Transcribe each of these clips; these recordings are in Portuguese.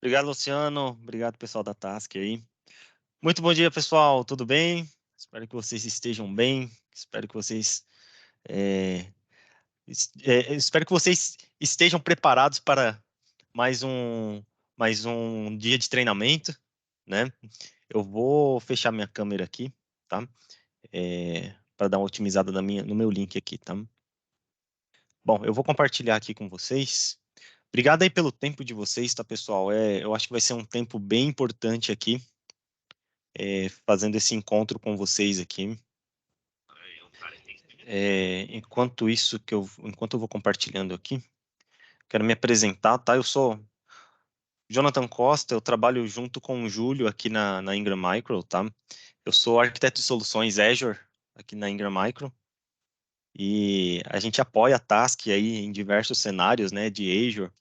Obrigado, Luciano. Obrigado, pessoal da Task aí. Muito bom dia, pessoal. Tudo bem? Espero que vocês estejam bem. Espero que vocês espero que vocês estejam preparados para mais um mais um dia de treinamento, né? Eu vou fechar minha câmera aqui, tá? Para dar uma otimizada no meu link aqui, tá? Bom, eu vou compartilhar aqui com vocês. Obrigado aí pelo tempo de vocês, tá, pessoal? Eu acho que vai ser um tempo bem importante aqui, fazendo esse encontro com vocês aqui. Enquanto eu vou compartilhando aqui, quero me apresentar, tá? Eu sou Jonathan Costa, eu trabalho junto com o Júlio aqui na Ingram Micro, tá? Eu sou arquiteto de soluções Azure aqui na Ingram Micro e a gente apoia a Task aí em diversos cenários, né, de Azure.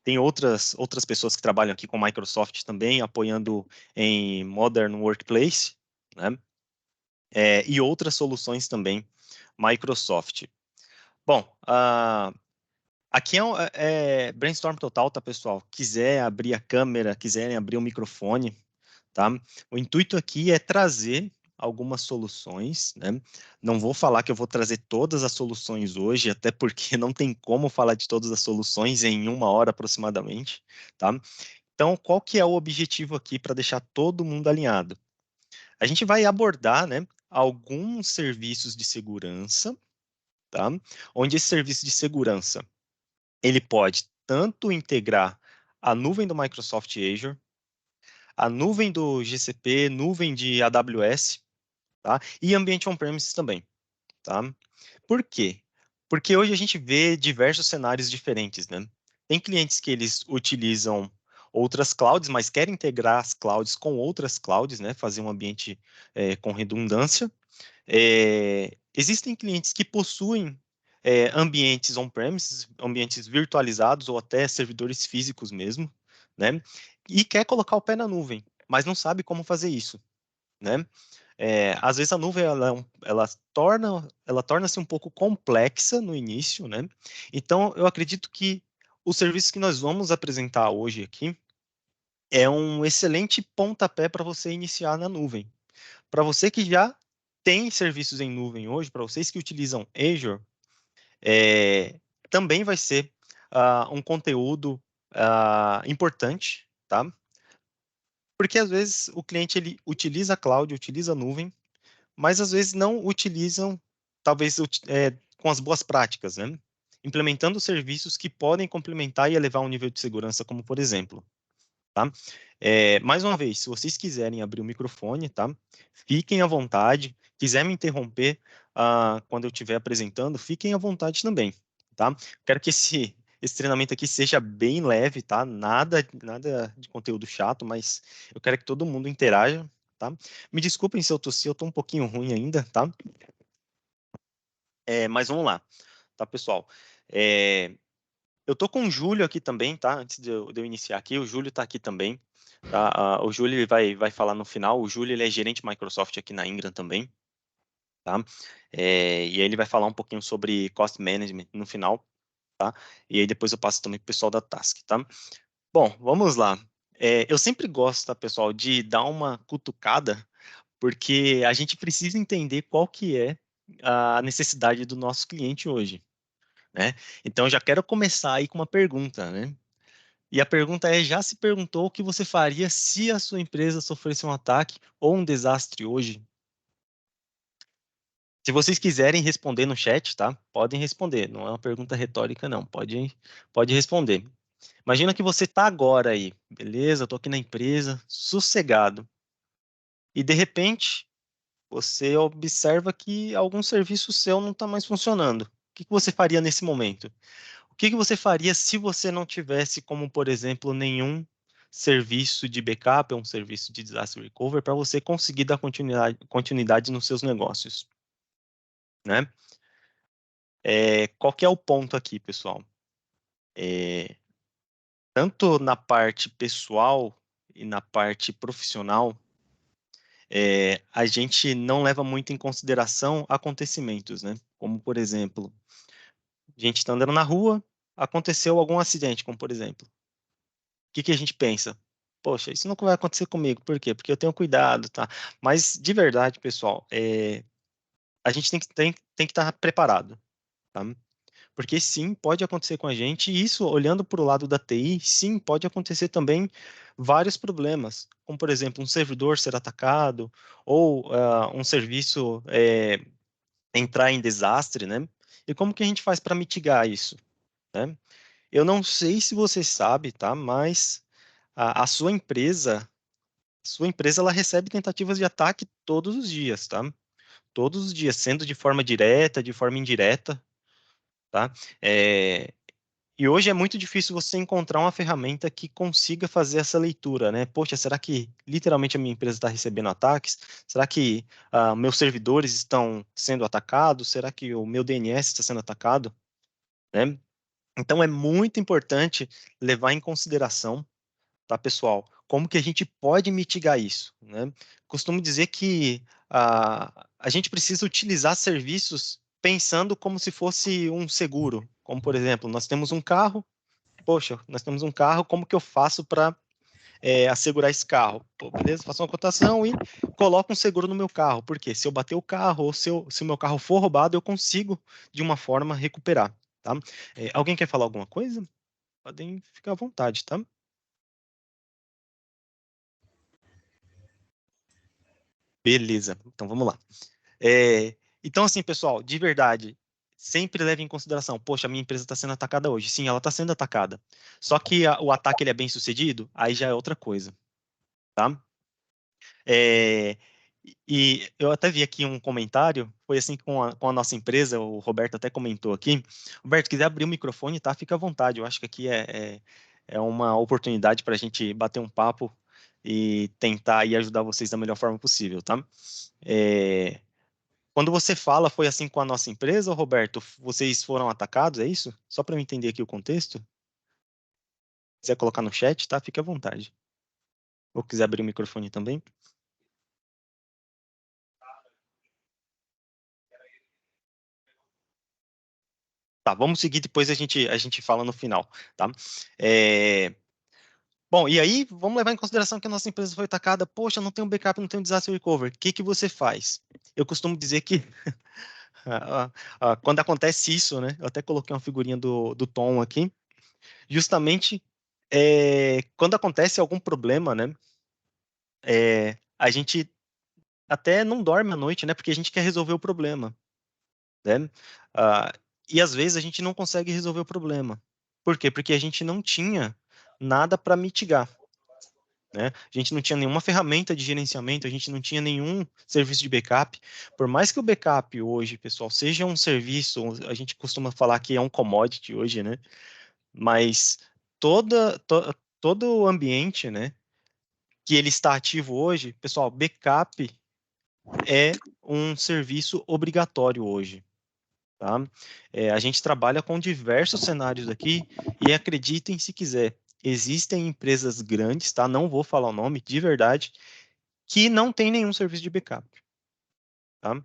Tem outras pessoas que trabalham aqui com Microsoft também, apoiando em Modern Workplace, né? E outras soluções também Microsoft. Bom, aqui é brainstorm total, tá, pessoal? Quiser abrir a câmera, quiserem abrir o microfone, tá? O intuito aqui é trazer algumas soluções, né? Não vou falar que eu vou trazer todas as soluções hoje, até porque não tem como falar de todas as soluções em 1 hora aproximadamente, tá? Então, qual que é o objetivo aqui para deixar todo mundo alinhado? A gente vai abordar, né, alguns serviços de segurança, tá? Onde esse serviço de segurança ele pode tanto integrar a nuvem do Microsoft Azure, a nuvem do GCP, nuvem de AWS, tá? E ambiente on-premises também, tá? Por quê? Porque hoje a gente vê diversos cenários diferentes, né? Tem clientes que eles utilizam outras clouds, mas querem integrar as clouds com outras clouds, né? Fazer um ambiente com redundância. Existem clientes que possuem ambientes on-premises, ambientes virtualizados ou até servidores físicos mesmo, né? E quer colocar o pé na nuvem, mas não sabe como fazer isso, né? Às vezes a nuvem ela torna-se um pouco complexa no início, né? Então eu acredito que o serviço que nós vamos apresentar hoje aqui é um excelente pontapé para você iniciar na nuvem. Para você que já tem serviços em nuvem hoje, para vocês que utilizam Azure, também vai ser um conteúdo importante, tá? Porque às vezes o cliente ele utiliza a cloud, utiliza a nuvem, mas às vezes não utilizam, talvez com as boas práticas, né? Implementando serviços que podem complementar e elevar um nível de segurança, como por exemplo, tá? Mais uma vez, se vocês quiserem abrir o microfone, tá? Fiquem à vontade. Quiser me interromper quando eu estiver apresentando, fiquem à vontade também, tá? Quero que esse treinamento aqui seja bem leve, tá? Nada de conteúdo chato, mas eu quero que todo mundo interaja, tá? Me desculpem se eu tossi, eu tô um pouquinho ruim ainda, tá? Mas vamos lá, tá, pessoal? Eu tô com o Júlio aqui também, tá? Antes de eu iniciar aqui, o Júlio tá aqui também, tá? O Júlio ele vai falar no final. O Júlio ele é gerente Microsoft aqui na Ingram também, tá? E aí ele vai falar um pouquinho sobre cost management no final, tá? E aí depois eu passo também pro pessoal da Task, tá? Bom, vamos lá. Eu sempre gosto, tá, pessoal, de dar uma cutucada, porque a gente precisa entender qual que é a necessidade do nosso cliente hoje, né? Então, eu já quero começar aí com uma pergunta, né? E a pergunta é: já se perguntou o que você faria se a sua empresa sofresse um ataque ou um desastre hoje? Se vocês quiserem responder no chat, tá? Podem responder. Não é uma pergunta retórica, não. Pode responder. Imagina que você está agora aí, beleza? Estou aqui na empresa, sossegado. E de repente, você observa que algum serviço seu não está mais funcionando. O que você faria nesse momento? O que você faria se você não tivesse, como por exemplo, nenhum serviço de backup ou um serviço de disaster recovery para você conseguir dar continuidade nos seus negócios, né? Qual que é o ponto aqui, pessoal? É, Tanto na parte pessoal e na parte profissional, a gente não leva muito em consideração acontecimentos, né? Como, por exemplo, a gente está andando na rua, aconteceu algum acidente, como por exemplo, que a gente pensa? Poxa, isso não vai acontecer comigo. Por quê? Porque eu tenho cuidado, tá? Mas, de verdade, pessoal, a gente tem que estar preparado, tá? Porque sim, pode acontecer com a gente, e isso, olhando para o lado da TI, sim, pode acontecer também vários problemas, como, por exemplo, um servidor ser atacado, ou um serviço entrar em desastre, né? E como que a gente faz para mitigar isso, né? Eu não sei se você sabe, tá? Mas a sua empresa, ela recebe tentativas de ataque todos os dias, tá? Todos os dias, sendo de forma direta, de forma indireta, tá? É, E hoje é muito difícil você encontrar uma ferramenta que consiga fazer essa leitura, né? Poxa, será que literalmente a minha empresa está recebendo ataques? Será que meus servidores estão sendo atacados? Será que o meu DNS está sendo atacado? Né? Então é muito importante levar em consideração, tá, pessoal? Como que a gente pode mitigar isso, né? Costumo dizer que a gente precisa utilizar serviços pensando como se fosse um seguro. Como, por exemplo, nós temos um carro. Poxa, nós temos um carro, como que eu faço para assegurar esse carro? Pô, beleza, faço uma cotação e coloco um seguro no meu carro. Porque se eu bater o carro ou se o meu carro for roubado, eu consigo, de uma forma, recuperar. Tá? Alguém quer falar alguma coisa? Podem ficar à vontade, tá? Beleza, então vamos lá. Então, assim, pessoal, de verdade, sempre leve em consideração, poxa, a minha empresa está sendo atacada hoje. Sim, ela está sendo atacada. Só que o ataque ele é bem sucedido, aí já é outra coisa, tá? É, e eu até vi aqui um comentário, foi assim com a nossa empresa, o Roberto até comentou aqui. Roberto, quiser abrir o microfone, tá? Fica à vontade. Eu acho que aqui é uma oportunidade para a gente bater um papo e tentar aí ajudar vocês da melhor forma possível, tá? É, quando você fala, foi assim com a nossa empresa, Roberto? Vocês foram atacados, é isso? Só para eu entender aqui o contexto. Se quiser colocar no chat, tá? Fique à vontade. Ou quiser abrir o microfone também. Tá, vamos seguir, depois a gente fala no final, tá? É, Bom, e aí, vamos levar em consideração que a nossa empresa foi atacada. Poxa, não tem um backup, não tem um disaster recovery. O que que você faz? Eu costumo dizer que quando acontece isso, né? Eu até coloquei uma figurinha do Tom aqui. Justamente quando acontece algum problema, né? A gente até não dorme à noite, né? Porque a gente quer resolver o problema, né? Ah, e às vezes a gente não consegue resolver o problema. Por quê? Porque a gente não tinha nada para mitigar, né? A gente não tinha nenhuma ferramenta de gerenciamento, a gente não tinha nenhum serviço de backup. Por mais que o backup hoje, pessoal, seja um serviço, a gente costuma falar que é um commodity hoje, né? Mas todo o ambiente, né, que ele está ativo hoje, pessoal, backup é um serviço obrigatório hoje. Tá? A gente trabalha com diversos cenários aqui e acreditem se quiser, existem empresas grandes, tá? Não vou falar o nome, de verdade, que não tem nenhum serviço de backup, tá?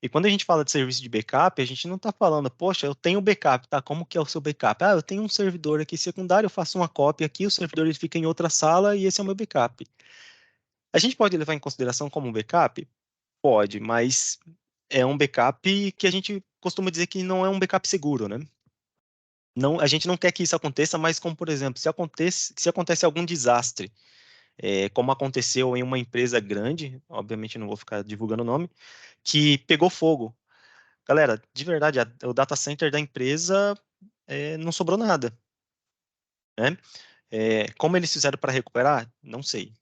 E quando a gente fala de serviço de backup, a gente não está falando, poxa, eu tenho backup, tá? Como que é o seu backup? Ah, eu tenho um servidor aqui secundário, eu faço uma cópia aqui, o servidor ele fica em outra sala e esse é o meu backup. A gente pode levar em consideração como um backup? Pode, mas é um backup que a gente costuma dizer que não é um backup seguro, né? Não, a gente não quer que isso aconteça, mas como, por exemplo, se acontece algum desastre, como aconteceu em uma empresa grande, obviamente não vou ficar divulgando o nome, que pegou fogo. Galera, de verdade, o data center da empresa não sobrou nada, né? Como eles fizeram para recuperar? Não sei,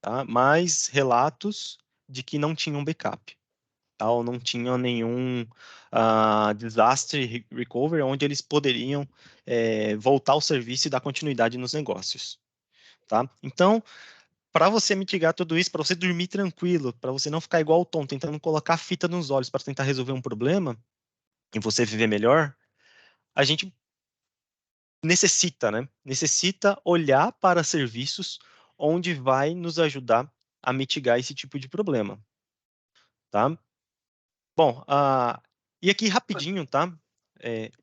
tá? Mas relatos de que não tinham backup, tá? Ou não tinham nenhum disaster recovery onde eles poderiam voltar ao serviço e dar continuidade nos negócios, tá? Então, para você mitigar tudo isso, para você dormir tranquilo, para você não ficar igual o Tom, tentando colocar fita nos olhos para tentar resolver um problema e você viver melhor, a gente necessita, né? Necessita olhar para serviços onde vai nos ajudar a mitigar esse tipo de problema, tá? Bom, e aqui rapidinho, tá?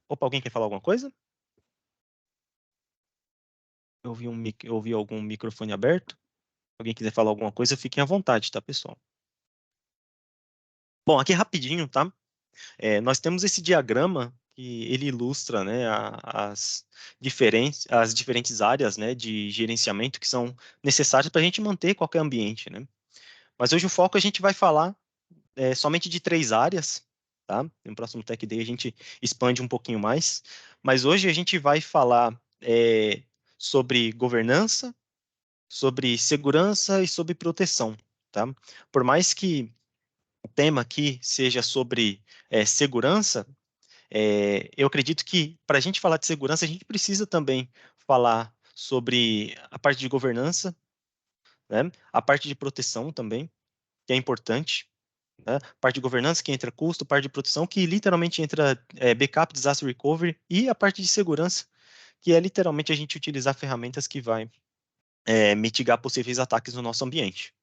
Opa, alguém quer falar alguma coisa? eu ouvi algum microfone aberto. Se alguém quiser falar alguma coisa, fiquem à vontade, tá, pessoal? Bom, aqui rapidinho, tá? Nós temos esse diagrama que ele ilustra, né, as diferentes áreas, né, de gerenciamento que são necessárias para a gente manter qualquer ambiente, né? Mas hoje o foco a gente vai falar somente de 3 áreas, tá? No próximo Tech Day a gente expande um pouquinho mais, mas hoje a gente vai falar sobre governança, sobre segurança e sobre proteção, tá? Por mais que o tema aqui seja sobre segurança, eu acredito que para a gente falar de segurança, a gente precisa também falar sobre a parte de governança, né? A parte de proteção também, que é importante, né? Parte de governança que entra custo, parte de proteção que literalmente entra backup, disaster recovery e a parte de segurança, que é literalmente a gente utilizar ferramentas que vai mitigar possíveis ataques no nosso ambiente.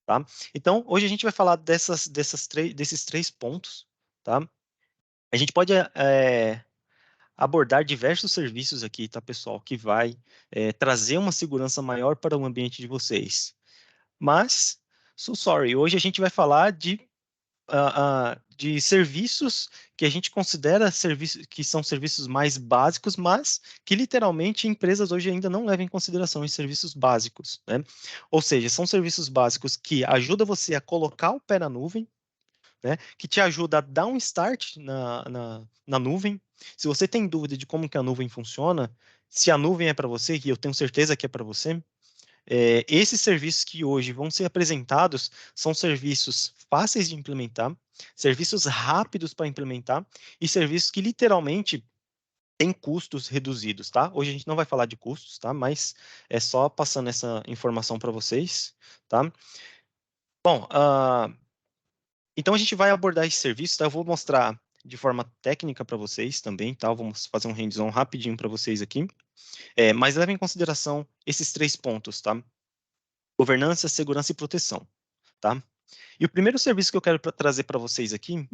Tá? Então, hoje a gente vai falar desses 3 pontos. Tá? A gente pode abordar diversos serviços aqui, tá, pessoal, que vai trazer uma segurança maior para o ambiente de vocês. Mas, sorry, hoje a gente vai falar de serviços que a gente considera serviços que são serviços mais básicos, mas que literalmente empresas hoje ainda não levam em consideração os serviços básicos, né? Ou seja, são serviços básicos que ajudam você a colocar o pé na nuvem, né? Que te ajuda a dar um start na nuvem. Se você tem dúvida de como que a nuvem funciona, se a nuvem é para você, e eu tenho certeza que é para você, esses serviços que hoje vão ser apresentados são serviços fáceis de implementar, serviços rápidos para implementar e serviços que literalmente têm custos reduzidos, tá? Hoje a gente não vai falar de custos, tá? Mas é só passando essa informação para vocês, tá? Bom, então a gente vai abordar esse serviço, tá? Eu vou mostrar de forma técnica para vocês também, tá? Vamos fazer um hands-on rapidinho para vocês aqui. Mas leve em consideração esses 3 pontos, tá? Governança, segurança e proteção, tá? E o primeiro serviço que eu quero trazer para vocês aqui,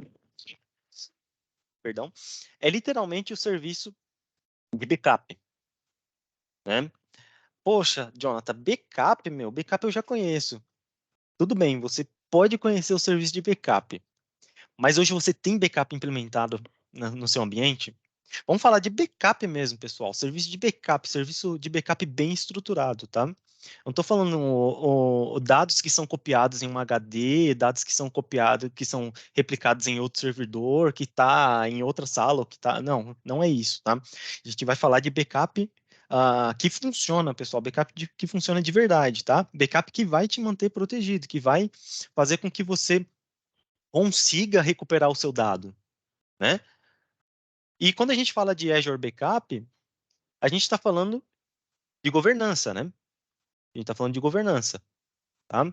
perdão, é literalmente o serviço de backup, né? Poxa, Jonathan, backup, backup eu já conheço. Tudo bem, você pode conhecer o serviço de backup, mas hoje você tem backup implementado no seu ambiente? Vamos falar de backup mesmo, pessoal. Serviço de backup bem estruturado, tá? Não estou falando dados que são copiados em um HD, dados que são copiados, que são replicados em outro servidor, que está em outra sala, ou que tá. Não, não é isso, tá? A gente vai falar de backup que funciona, pessoal. Que funciona de verdade, tá? Backup que vai te manter protegido, que vai fazer com que você consiga recuperar o seu dado, né? E quando a gente fala de Azure Backup, a gente está falando de governança, né? A gente está falando de governança, tá?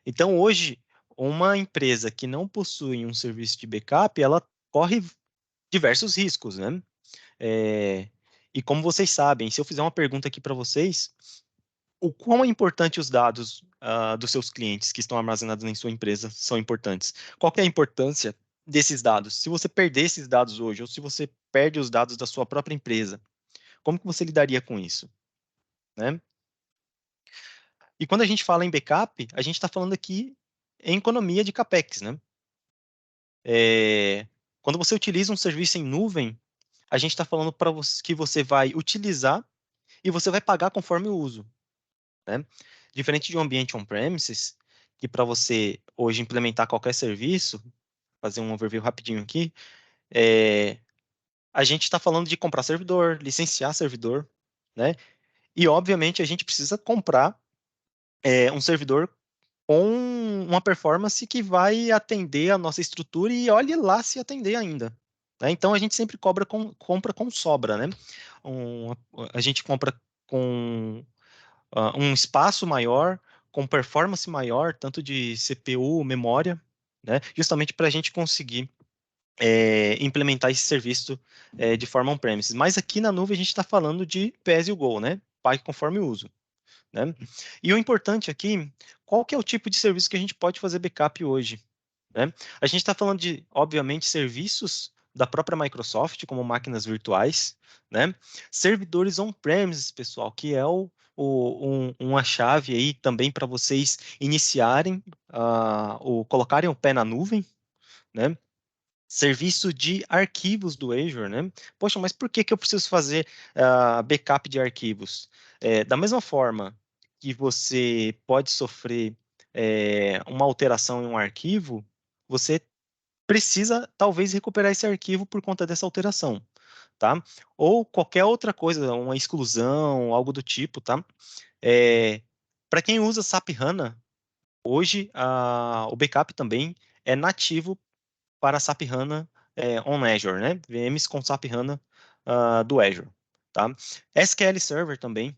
Então, hoje, uma empresa que não possui um serviço de backup, ela corre diversos riscos, né? E como vocês sabem, se eu fizer uma pergunta aqui para vocês, o quão é importante os dados dos seus clientes que estão armazenados em sua empresa são importantes? Qual que é a importância desses dados? Se você perder esses dados hoje, ou se você perde os dados da sua própria empresa, como que você lidaria com isso, né? E quando a gente fala em backup, a gente está falando aqui em economia de CAPEX, né? Quando você utiliza um serviço em nuvem, a gente está falando para você que você vai utilizar e você vai pagar conforme o uso, né? Diferente de um ambiente on-premises, que para você hoje implementar qualquer serviço, fazer um overview rapidinho aqui, a gente está falando de comprar servidor, licenciar servidor, né? E obviamente a gente precisa comprar um servidor com uma performance que vai atender a nossa estrutura e olhe lá se atender ainda, né? Então a gente sempre compra com sobra, né? Um, a gente compra com um espaço maior, com performance maior, tanto de CPU, memória, né? Justamente para a gente conseguir implementar esse serviço de forma on-premises. Mas aqui na nuvem a gente está falando de pay-as-you-go, né? Pague conforme o uso, né? E o importante aqui, qual que é o tipo de serviço que a gente pode fazer backup hoje, né? A gente está falando de, obviamente, serviços da própria Microsoft, como máquinas virtuais, né? Servidores on-premises, pessoal, que é uma chave aí também para vocês iniciarem, colocarem o pé na nuvem, né? Serviço de arquivos do Azure, né? Poxa, mas por que que eu preciso fazer backup de arquivos? Da mesma forma que você pode sofrer uma alteração em um arquivo, você precisa talvez recuperar esse arquivo por conta dessa alteração, tá? Ou qualquer outra coisa, uma exclusão, algo do tipo, tá? Para quem usa SAP HANA, hoje o backup também é nativo para SAP HANA on Azure, né? VMs com SAP HANA do Azure, tá? SQL Server também,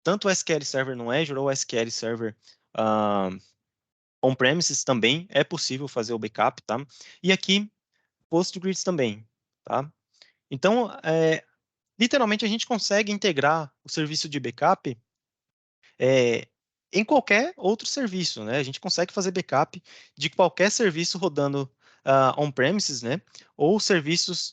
tanto SQL Server no Azure ou SQL Server on-premises também é possível fazer o backup, tá? E aqui, Postgres também, tá? Então, literalmente, a gente consegue integrar o serviço de backup em qualquer outro serviço, né? A gente consegue fazer backup de qualquer serviço rodando on-premises, né? Ou serviços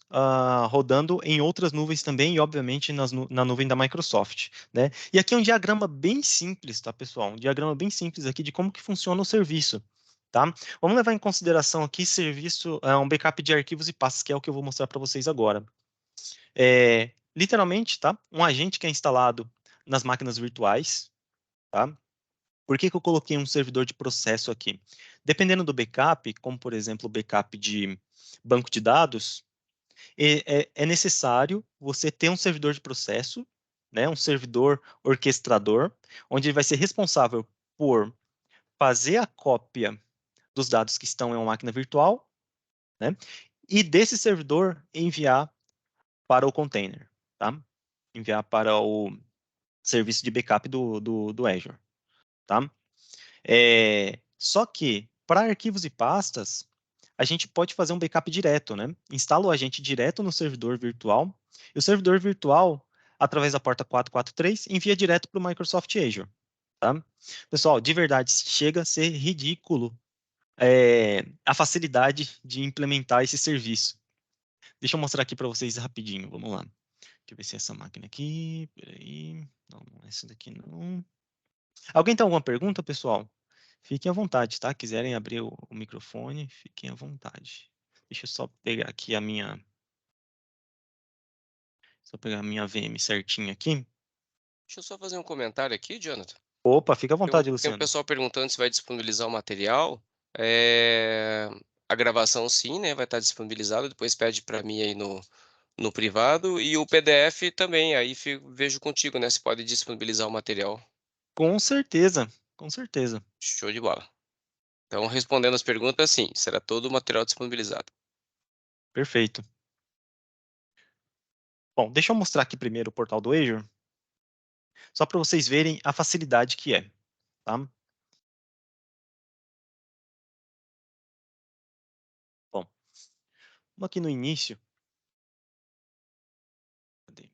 rodando em outras nuvens também, e obviamente na nuvem da Microsoft, né? E aqui é um diagrama bem simples, tá, pessoal? Um diagrama bem simples aqui de como que funciona o serviço, tá? Vamos levar em consideração aqui serviço, um backup de arquivos e pastas, que é o que eu vou mostrar para vocês agora. Literalmente, tá? Um agente que é instalado nas máquinas virtuais, tá? Por que que eu coloquei um servidor de processo aqui? Dependendo do backup, como por exemplo o backup de banco de dados, é necessário você ter um servidor de processo, né, um servidor orquestrador, onde ele vai ser responsável por fazer a cópia dos dados que estão em uma máquina virtual, né, e desse servidor enviar para o container, tá? Enviar para o serviço de backup do Azure, tá? Só que, para arquivos e pastas, a gente pode fazer um backup direto, né? Instala o agente direto no servidor virtual, e o servidor virtual, através da porta 443, envia direto para o Microsoft Azure, tá? Pessoal, de verdade, chega a ser ridículo a facilidade de implementar esse serviço. Deixa eu mostrar aqui para vocês rapidinho, vamos lá. Deixa eu ver se é essa máquina aqui, peraí. Não, não é essa daqui não. Alguém tem alguma pergunta, pessoal? Fiquem à vontade, tá? Quiserem abrir o microfone, fiquem à vontade. Deixa eu só pegar aqui só pegar a minha VM certinha aqui. Deixa eu só fazer um comentário aqui, Jonathan. Opa, fica à vontade, Tem um Luciano. pessoal perguntando se vai disponibilizar o material. A gravação sim, né, vai estar disponibilizado, depois pede para mim aí no privado, e o PDF também, aí vejo contigo, né, se pode disponibilizar o material. Com certeza, com certeza. Show de bola. Então, respondendo as perguntas, sim, será todo o material disponibilizado. Perfeito. Bom, deixa eu mostrar aqui primeiro o portal do Azure, só para vocês verem a facilidade que é, tá? Bom, vamos aqui no início. Cadê?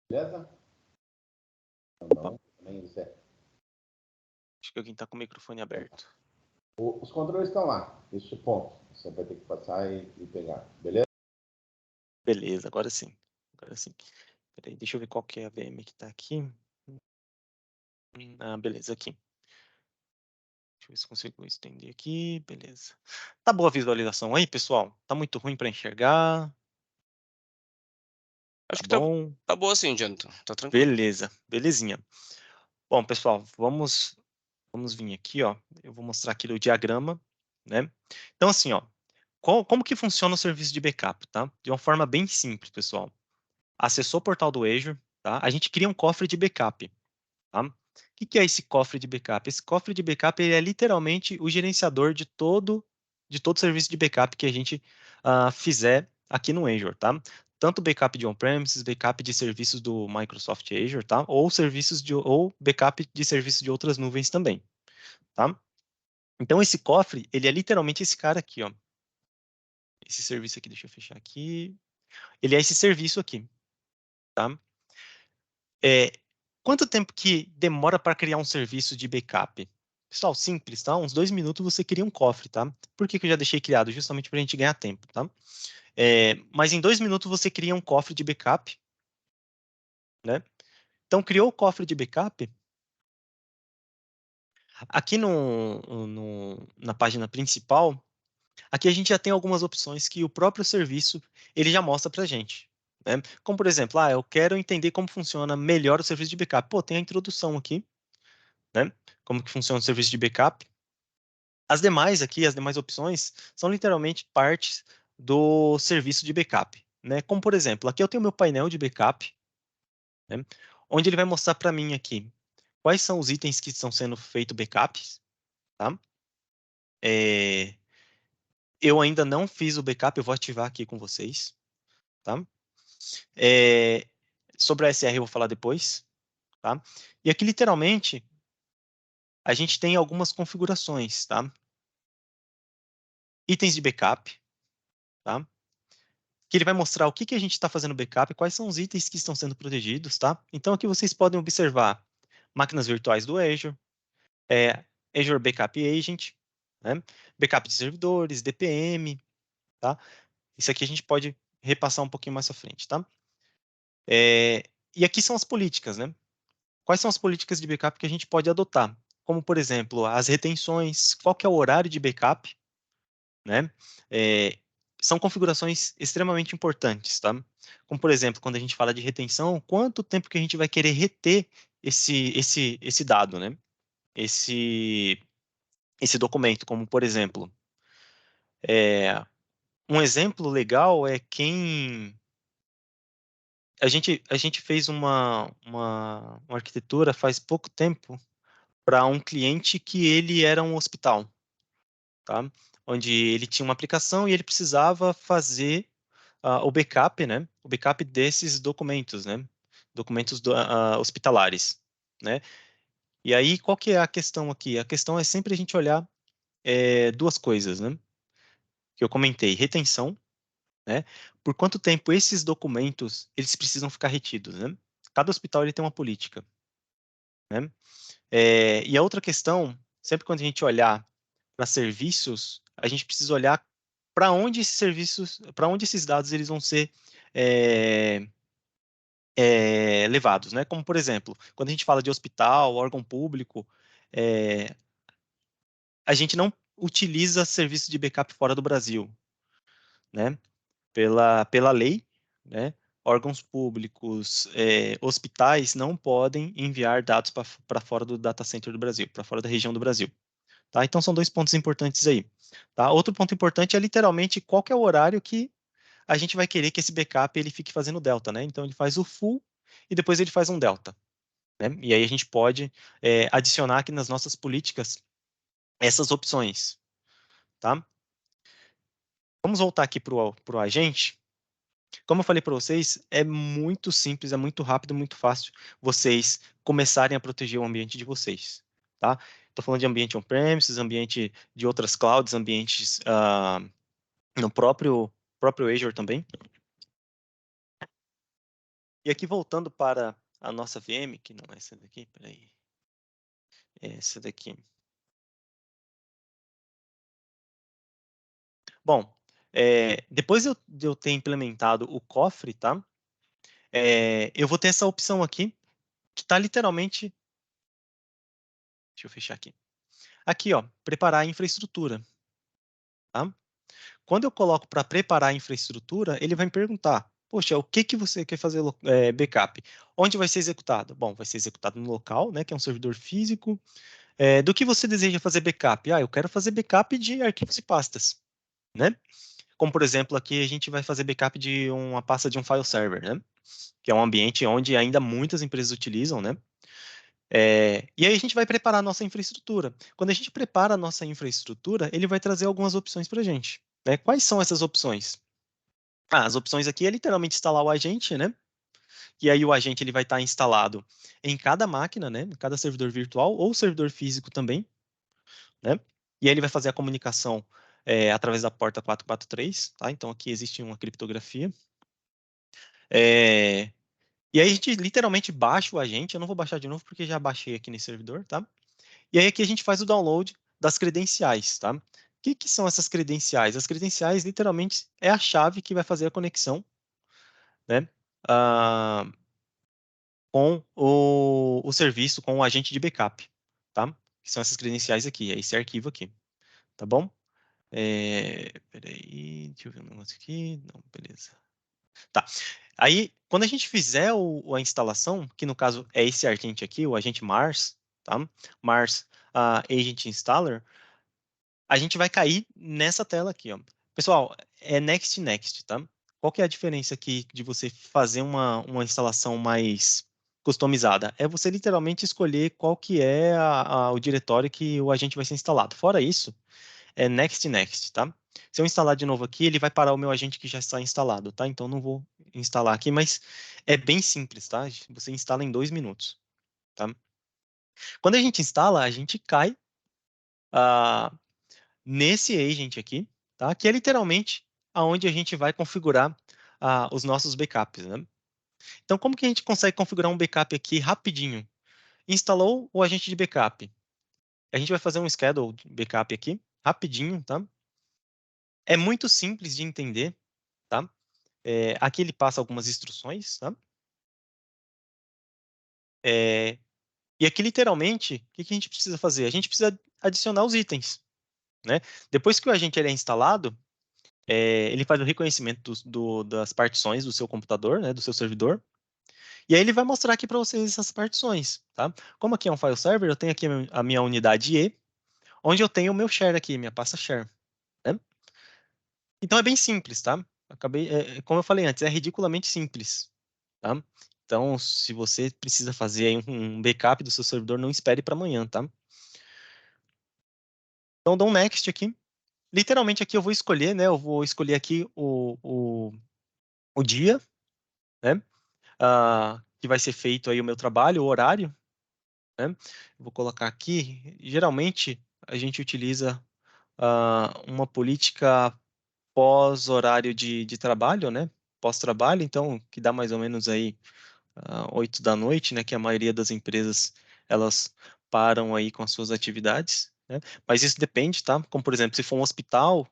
Beleza? Opa, Não, nem isso é. acho que alguém está com o microfone aberto. Os controles estão lá, esse ponto. Você vai ter que passar e pegar, beleza? Beleza, agora sim. Agora sim. Peraí, deixa eu ver qual que é a VM que está aqui. Beleza, aqui. Deixa eu ver se consigo estender aqui, beleza. Tá boa a visualização aí, pessoal? Tá muito ruim para enxergar? Tá Acho que bom? tá boa sim, Jonathan, tá tranquilo. Beleza, belezinha. Bom, pessoal, vamos vir aqui, ó. Eu vou mostrar aqui o diagrama, né? Então, assim, ó, como que funciona o serviço de backup, tá? De uma forma bem simples, pessoal. Acessou o portal do Azure, tá? A gente cria um cofre de backup, tá? O que é esse cofre de backup? Esse cofre de backup ele é literalmente o gerenciador de todo serviço de backup que a gente fizer aqui no Azure, tá? Tanto backup de on-premises, backup de serviços do Microsoft Azure, tá? Ou backup de serviços de outras nuvens também, tá? Então esse cofre, ele é literalmente esse cara aqui, ó. Esse serviço aqui, deixa eu fechar aqui. Ele é esse serviço aqui, tá? Quanto tempo que demora para criar um serviço de backup? Pessoal, simples, tá? Uns 2 minutos você cria um cofre, tá? Por que que eu já deixei criado? Justamente para a gente ganhar tempo, tá? Mas em 2 minutos você cria um cofre de backup, né? Então, criou o cofre de backup. Aqui na página principal, aqui a gente já tem algumas opções que o próprio serviço ele já mostra para a gente, né? Como, por exemplo, eu quero entender como funciona melhor o serviço de backup. Pô, tem a introdução aqui, né? Como que funciona o serviço de backup. As demais aqui, as demais opções, são literalmente partes do serviço de backup, né? Como, por exemplo, aqui eu tenho meu painel de backup, né? Onde ele vai mostrar para mim aqui quais são os itens que estão sendo feito backups, tá? Eu ainda não fiz o backup, eu vou ativar aqui com vocês, tá? Sobre a SR eu vou falar depois, tá? E aqui, literalmente, a gente tem algumas configurações, tá? Itens de backup, tá? Que ele vai mostrar o que que a gente está fazendo backup, quais são os itens que estão sendo protegidos, tá? Então, aqui vocês podem observar máquinas virtuais do Azure, Azure Backup Agent, né? Backup de servidores, DPM, tá? Isso aqui a gente pode repassar um pouquinho mais à frente, tá? E aqui são as políticas, né? Quais são as políticas de backup que a gente pode adotar? Como, por exemplo, as retenções, qual que é o horário de backup, né? São configurações extremamente importantes, tá? Como, por exemplo, quando a gente fala de retenção, quanto tempo que a gente vai querer reter esse dado, né? Esse documento, como, por exemplo, um exemplo legal é quem... A gente fez uma arquitetura faz pouco tempo para um cliente que ele era um hospital, tá? Onde ele tinha uma aplicação e ele precisava fazer o backup, né? O backup desses documentos, né? Documentos hospitalares, né? E aí, qual que é a questão aqui? A questão é sempre a gente olhar duas coisas, né? Que eu comentei, retenção, né? Por quanto tempo esses documentos eles precisam ficar retidos, né? Cada hospital ele tem uma política, né? E a outra questão, sempre quando a gente olhar para serviços, a gente precisa olhar para onde esses serviços, para onde esses dados eles vão ser é, levados, né? Como, por exemplo, quando a gente fala de hospital, órgão público, é, a gente não utiliza serviço de backup fora do Brasil, né? Pela lei, né? Órgãos públicos, hospitais não podem enviar dados para fora do data center do Brasil, para fora da região do Brasil. Tá? Então, são dois pontos importantes aí. Tá? Outro ponto importante é literalmente qual que é o horário que a gente vai querer que esse backup ele fique fazendo delta, né? Então, ele faz o full e depois ele faz um delta, né? E aí a gente pode adicionar aqui nas nossas políticas essas opções, tá? Vamos voltar aqui para o agente. Como eu falei para vocês, é muito simples, é muito rápido, muito fácil vocês começarem a proteger o ambiente de vocês, tá? Estou falando de ambiente on-premises, ambiente de outras clouds, ambientes no próprio Azure também. E aqui voltando para a nossa VM, que não é essa daqui, peraí. É essa daqui. Bom, depois de eu ter implementado o cofre, tá? Eu vou ter essa opção aqui, que está literalmente... Deixa eu fechar aqui. Aqui, ó, preparar a infraestrutura, tá? Quando eu coloco para preparar a infraestrutura, ele vai me perguntar, poxa, o que que você quer fazer backup? Onde vai ser executado? Bom, vai ser executado no local, né, que é um servidor físico. Do que você deseja fazer backup? Eu quero fazer backup de arquivos e pastas, né? Como, por exemplo, aqui a gente vai fazer backup de uma pasta de um file server, né? Que é um ambiente onde ainda muitas empresas utilizam, né? E aí a gente vai preparar a nossa infraestrutura. Quando a gente prepara a nossa infraestrutura, ele vai trazer algumas opções para a gente, né? Quais são essas opções? As opções aqui é literalmente instalar o agente, né? E aí o agente ele vai estar instalado em cada máquina, né? Em cada servidor virtual ou servidor físico também, né? E aí ele vai fazer a comunicação através da porta 443, tá? Então aqui existe uma criptografia. E aí a gente literalmente baixa o agente, eu não vou baixar de novo porque já baixei aqui nesse servidor, tá? E aí aqui a gente faz o download das credenciais, tá? O que são essas credenciais? As credenciais, literalmente, é a chave que vai fazer a conexão, né? Com o serviço, com o agente de backup, tá? Que são essas credenciais aqui, é esse arquivo aqui, tá bom? Peraí, deixa eu ver um negócio aqui. Não, beleza. Tá. Aí, quando a gente fizer a instalação, que no caso é esse agente aqui, o agente Mars, tá? Mars Agent Installer, a gente vai cair nessa tela aqui, ó. Pessoal, é Next, Next, tá? Qual que é a diferença aqui de você fazer uma instalação mais customizada? É você literalmente escolher qual que é o diretório que o agente vai ser instalado. Fora isso, é Next, Next, tá? Se eu instalar de novo aqui, ele vai parar o meu agente que já está instalado, tá? Então, não vou instalar aqui, mas é bem simples, tá? Você instala em 2 minutos, tá? Quando a gente instala, a gente cai ah, nesse agent aqui, tá? Que é literalmente aonde a gente vai configurar os nossos backups, né? Então, como que a gente consegue configurar um backup aqui rapidinho? Instalou o agente de backup. A gente vai fazer um schedule de backup aqui, rapidinho, tá? É muito simples de entender, tá? Aqui ele passa algumas instruções, tá? E aqui, literalmente, o que a gente precisa fazer? A gente precisa adicionar os itens, né? Depois que o agente ele é instalado, ele faz o reconhecimento das partições do seu computador, né, do seu servidor, e aí ele vai mostrar aqui para vocês essas partições, tá? Como aqui é um file server, eu tenho aqui a minha unidade E, onde eu tenho o meu share aqui, minha pasta share, né? Então é bem simples, tá? Como eu falei antes, é ridiculamente simples, tá? Então, se você precisa fazer aí um backup do seu servidor, não espere para amanhã, tá? Então, dou um next aqui. Literalmente aqui eu vou escolher, né? Eu vou escolher aqui o dia, né? Que vai ser feito aí o meu trabalho, o horário, né? Eu vou colocar aqui. Geralmente a gente utiliza uma política pós-horário de trabalho, né? Pós-trabalho, então que dá mais ou menos aí 8 da noite, né? Que a maioria das empresas elas param aí com as suas atividades, né? Mas isso depende, tá? Como por exemplo, se for um hospital,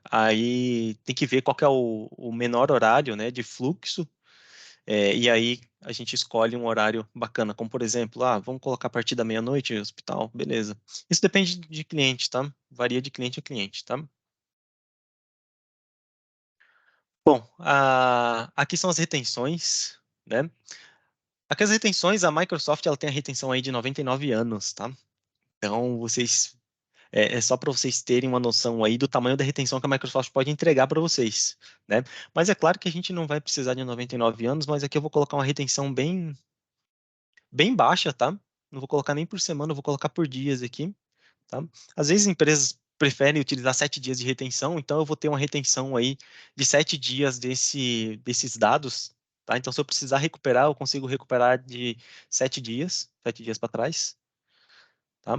aí tem que ver qual que é o menor horário, né? De fluxo. E aí a gente escolhe um horário bacana, como por exemplo, vamos colocar a partir da meia-noite no hospital, beleza. Isso depende de cliente, tá? Varia de cliente a cliente, tá? Bom, aqui são as retenções, né? Aqui as retenções, a Microsoft ela tem a retenção aí de 99 anos, tá? Então, é só para vocês terem uma noção aí do tamanho da retenção que a Microsoft pode entregar para vocês, né? Mas é claro que a gente não vai precisar de 99 anos, mas aqui eu vou colocar uma retenção bem baixa, tá? Não vou colocar nem por semana, eu vou colocar por dias aqui, tá? Às vezes empresas preferem utilizar 7 dias de retenção, então eu vou ter uma retenção aí de 7 dias desses dados, tá? Então se eu precisar recuperar, eu consigo recuperar de 7 dias para trás, tá?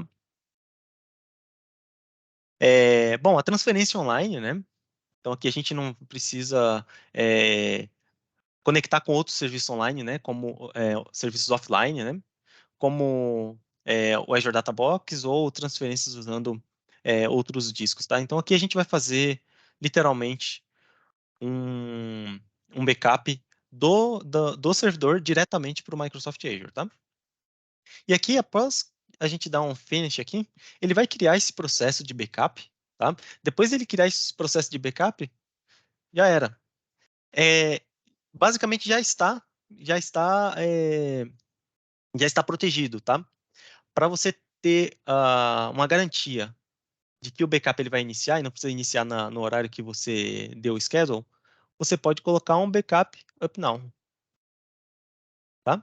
Bom, a transferência online, né? Então aqui a gente não precisa conectar com outros serviços online, né? Como serviços offline, né? Como o Azure Databox ou transferências usando outros discos, tá? Então aqui a gente vai fazer literalmente um, um backup do servidor diretamente para o Microsoft Azure, tá? E aqui, após a gente dar um finish aqui, ele vai criar esse processo de backup, tá? Depois ele criar esse processo de backup, já era. Basicamente já está, já está protegido, tá? Para você ter uma garantia de que o backup ele vai iniciar e não precisa iniciar no horário que você deu o schedule, você pode colocar um backup up now, tá?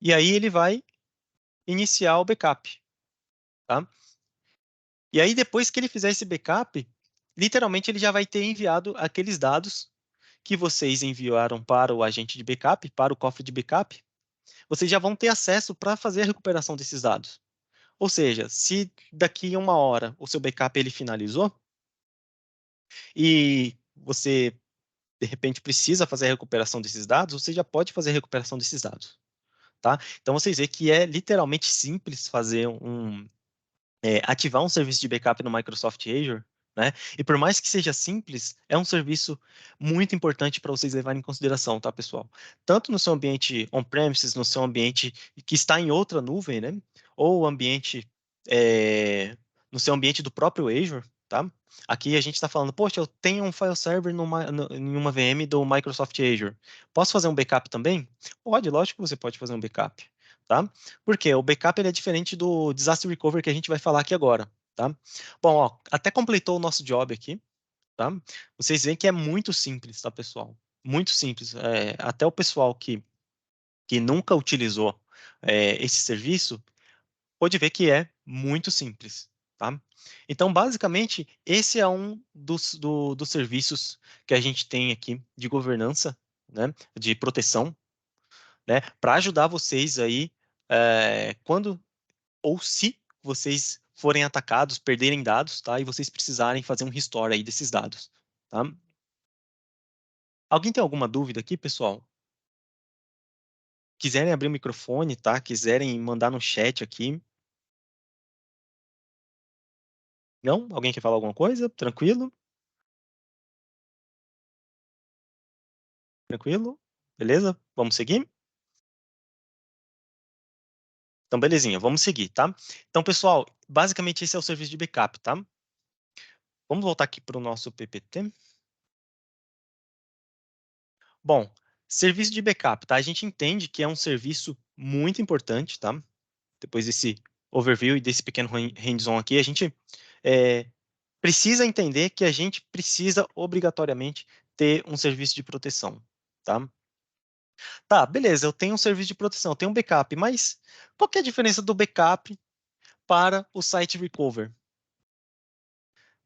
E aí ele vai iniciar o backup, tá? E aí depois que ele fizer esse backup, literalmente ele já vai ter enviado aqueles dados que vocês enviaram para o agente de backup, para o cofre de backup, vocês já vão ter acesso para fazer a recuperação desses dados. Ou seja, se daqui a 1 hora o seu backup ele finalizou e você de repente precisa fazer a recuperação desses dados, você já pode fazer a recuperação desses dados, tá? Então, vocês veem que é literalmente simples fazer ativar um serviço de backup no Microsoft Azure, né? E por mais que seja simples, é um serviço muito importante para vocês levarem em consideração, tá, pessoal? Tanto no seu ambiente on-premises, no seu ambiente que está em outra nuvem, né? Ou ambiente no seu ambiente do próprio Azure, tá? Aqui a gente está falando, poxa, eu tenho um file server em uma VM do Microsoft Azure. Posso fazer um backup também? Pode, lógico que você pode fazer um backup, tá? Porque o backup ele é diferente do disaster recovery que a gente vai falar aqui agora, tá? Bom, ó, até completou o nosso job aqui, tá? Vocês veem que é muito simples, tá, pessoal? Muito simples. Até o pessoal que nunca utilizou esse serviço pode ver que é muito simples, tá? Então, basicamente, esse é um dos serviços que a gente tem aqui de governança, né? De proteção, né? Para ajudar vocês aí quando ou se vocês forem atacados, perderem dados, tá? E vocês precisarem fazer um restore aí desses dados, tá? Alguém tem alguma dúvida aqui, pessoal? Quiserem abrir o microfone, tá? Quiserem mandar no chat aqui. Não? Alguém quer falar alguma coisa? Tranquilo? Tranquilo? Beleza? Vamos seguir? Então, belezinha, vamos seguir, tá? Então, pessoal, basicamente esse é o serviço de backup, tá? Vamos voltar aqui para o nosso PPT. Bom, serviço de backup, tá? A gente entende que é um serviço muito importante, tá? Depois desse overview e desse pequeno hands-on aqui, a gente precisa entender que a gente precisa obrigatoriamente ter um serviço de proteção, tá? Tá, beleza, eu tenho um serviço de proteção, eu tenho um backup, mas qual que é a diferença do backup para o site recover?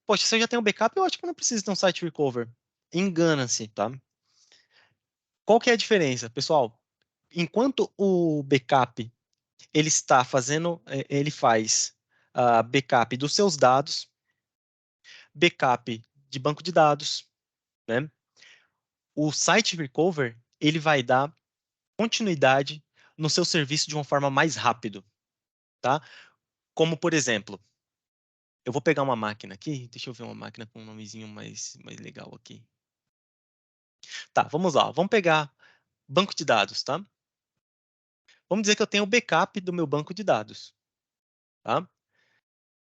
Poxa, se eu já tenho um backup, eu acho que eu não preciso ter um site recover. Engana-se, tá? Qual que é a diferença, pessoal? Enquanto o backup ele está fazendo, ele faz backup dos seus dados, backup de banco de dados, né? O site recover ele vai dar continuidade no seu serviço de uma forma mais rápido, tá? Como por exemplo, eu vou pegar uma máquina aqui, deixa eu ver uma máquina com um nomezinho mais legal aqui. Tá, vamos lá, vamos pegar banco de dados, tá? Vamos dizer que eu tenho o backup do meu banco de dados, tá?